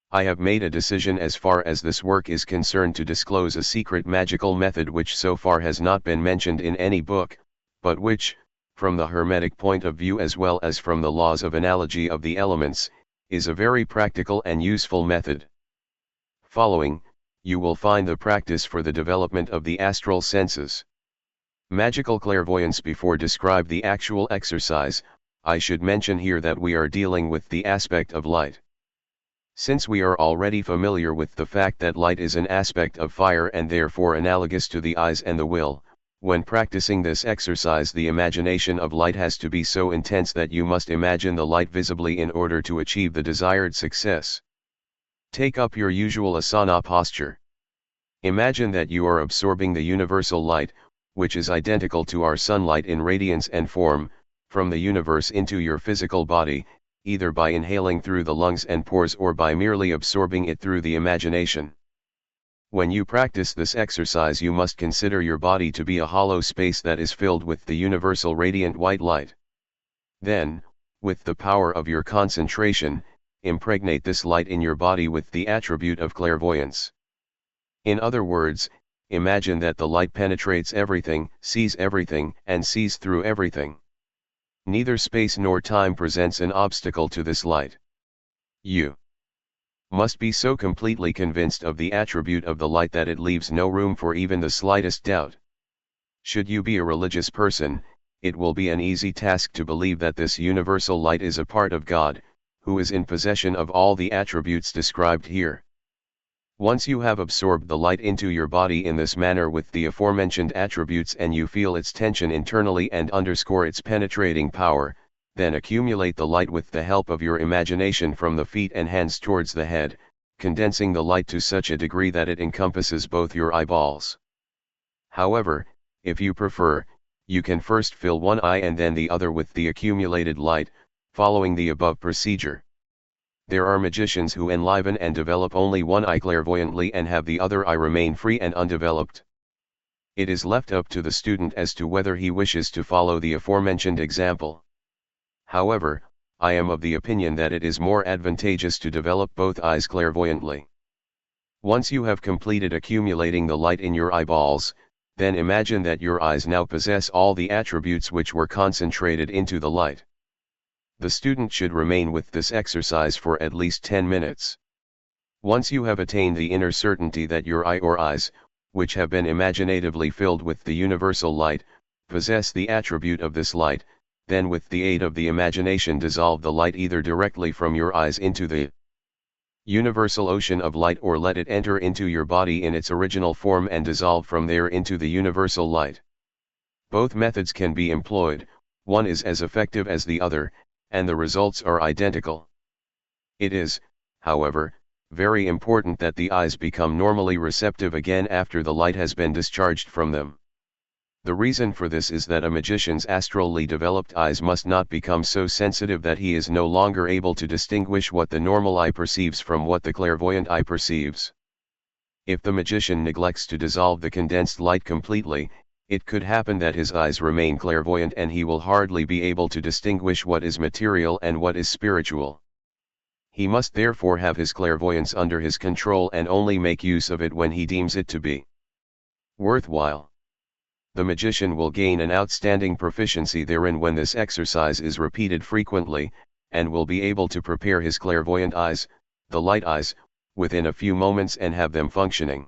I have made a decision as far as this work is concerned to disclose a secret magical method which so far has not been mentioned in any book, but which, from the hermetic point of view as well as from the laws of analogy of the elements, is a very practical and useful method. Following, you will find the practice for the development of the astral senses. Magical clairvoyance. Before describe the actual exercise, I should mention here that we are dealing with the aspect of light. Since we are already familiar with the fact that light is an aspect of fire and therefore analogous to the eyes and the will, when practicing this exercise the imagination of light has to be so intense that you must imagine the light visibly in order to achieve the desired success. Take up your usual asana posture. Imagine that you are absorbing the universal light, which is identical to our sunlight in radiance and form, from the universe into your physical body, either by inhaling through the lungs and pores or by merely absorbing it through the imagination. When you practice this exercise, you must consider your body to be a hollow space that is filled with the universal radiant white light. Then, with the power of your concentration, impregnate this light in your body with the attribute of clairvoyance. In other words, imagine that the light penetrates everything, and sees through everything. Neither space nor time presents an obstacle to this light. You must be so completely convinced of the attribute of the light that it leaves no room for even the slightest doubt. Should you be a religious person, it will be an easy task to believe that this universal light is a part of God, who is in possession of all the attributes described here. Once you have absorbed the light into your body in this manner with the aforementioned attributes and you feel its tension internally and underscore its penetrating power, then accumulate the light with the help of your imagination from the feet and hands towards the head, condensing the light to such a degree that it encompasses both your eyeballs. However, if you prefer, you can first fill one eye and then the other with the accumulated light, following the above procedure. There are magicians who enliven and develop only one eye clairvoyantly and have the other eye remain free and undeveloped. It is left up to the student as to whether he wishes to follow the aforementioned example. However, I am of the opinion that it is more advantageous to develop both eyes clairvoyantly. Once you have completed accumulating the light in your eyeballs, then imagine that your eyes now possess all the attributes which were concentrated into the light. The student should remain with this exercise for at least 10 minutes. Once you have attained the inner certainty that your eye or eyes, which have been imaginatively filled with the universal light, possess the attribute of this light, then with the aid of the imagination dissolve the light either directly from your eyes into the universal ocean of light or let it enter into your body in its original form and dissolve from there into the universal light. Both methods can be employed, one is as effective as the other, and the results are identical. It is, however, very important that the eyes become normally receptive again after the light has been discharged from them. The reason for this is that a magician's astrally developed eyes must not become so sensitive that he is no longer able to distinguish what the normal eye perceives from what the clairvoyant eye perceives. If the magician neglects to dissolve the condensed light completely, it could happen that his eyes remain clairvoyant and he will hardly be able to distinguish what is material and what is spiritual. He must therefore have his clairvoyance under his control and only make use of it when he deems it to be worthwhile. The magician will gain an outstanding proficiency therein when this exercise is repeated frequently, and will be able to prepare his clairvoyant eyes, the light eyes, within a few moments and have them functioning.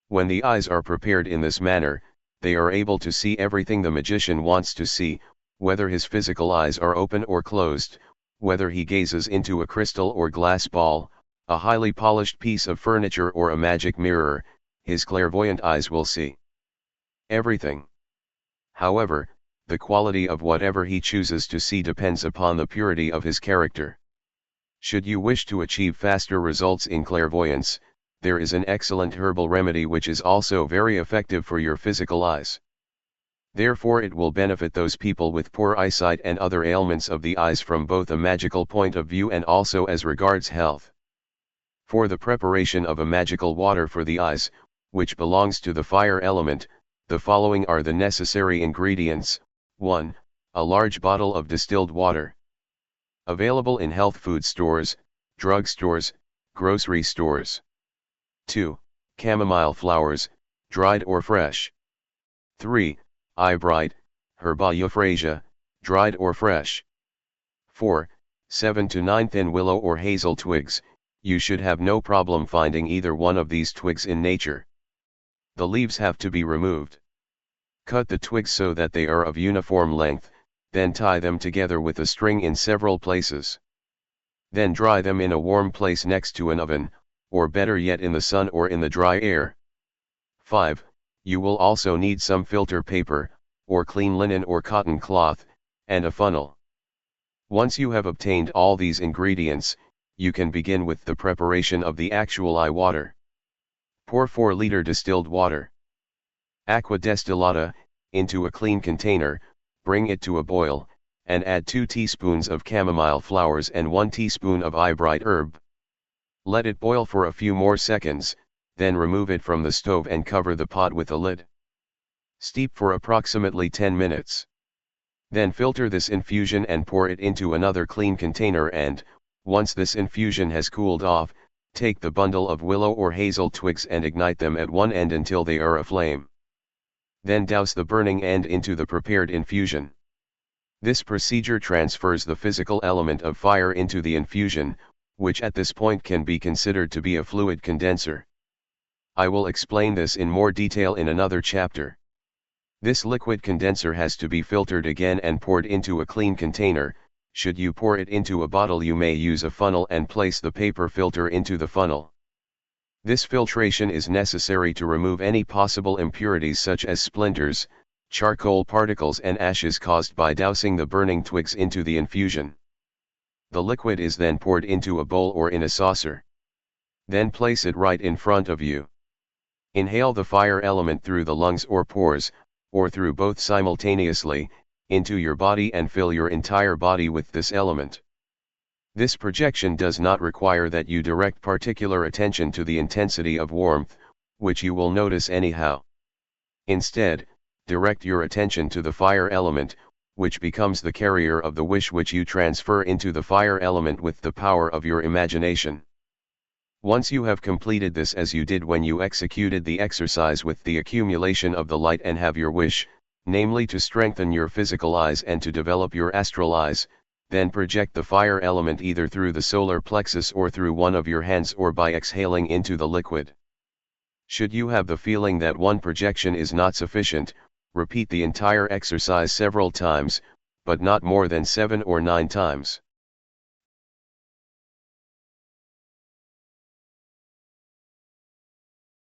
When the eyes are prepared in this manner, they are able to see everything the magician wants to see, whether his physical eyes are open or closed, whether he gazes into a crystal or glass ball, a highly polished piece of furniture or a magic mirror, his clairvoyant eyes will see everything. However, the quality of whatever he chooses to see depends upon the purity of his character. Should you wish to achieve faster results in clairvoyance, there is an excellent herbal remedy which is also very effective for your physical eyes. Therefore it will benefit those people with poor eyesight and other ailments of the eyes from both a magical point of view and also as regards health. For the preparation of a magical water for the eyes, which belongs to the fire element, the following are the necessary ingredients. 1. A large bottle of distilled water. Available in health food stores, drug stores, grocery stores. 2. Chamomile flowers, dried or fresh. 3. Eyebright, Herba euphrasia, dried or fresh. 4. 7 to 9 thin willow or hazel twigs. You should have no problem finding either one of these twigs in nature. The leaves have to be removed. Cut the twigs so that they are of uniform length, then tie them together with a string in several places. Then dry them in a warm place next to an oven, or better yet in the sun or in the dry air. 5. You will also need some filter paper, or clean linen or cotton cloth, and a funnel. Once you have obtained all these ingredients, you can begin with the preparation of the actual eye water. Pour 4-liter distilled water, aqua destillata, into a clean container, bring it to a boil, and add 2 teaspoons of chamomile flowers and 1 teaspoon of eyebright herb. Let it boil for a few more seconds, then remove it from the stove and cover the pot with a lid. Steep for approximately 10 minutes. Then filter this infusion and pour it into another clean container and, once this infusion has cooled off, take the bundle of willow or hazel twigs and ignite them at one end until they are aflame. Then douse the burning end into the prepared infusion. This procedure transfers the physical element of fire into the infusion, which at this point can be considered to be a fluid condenser. I will explain this in more detail in another chapter. This liquid condenser has to be filtered again and poured into a clean container. Should you pour it into a bottle, you may use a funnel and place the paper filter into the funnel. This filtration is necessary to remove any possible impurities such as splinters, charcoal particles and ashes caused by dousing the burning twigs into the infusion. The liquid is then poured into a bowl or in a saucer. Then place it right in front of you. Inhale the fire element through the lungs or pores, or through both simultaneously, into your body and fill your entire body with this element. This projection does not require that you direct particular attention to the intensity of warmth, which you will notice anyhow. Instead, direct your attention to the fire element, which becomes the carrier of the wish which you transfer into the fire element with the power of your imagination. Once you have completed this as you did when you executed the exercise with the accumulation of the light and have your wish, namely to strengthen your physical eyes and to develop your astral eyes, then project the fire element either through the solar plexus or through one of your hands or by exhaling into the liquid. Should you have the feeling that one projection is not sufficient, repeat the entire exercise several times, but not more than 7 or 9 times.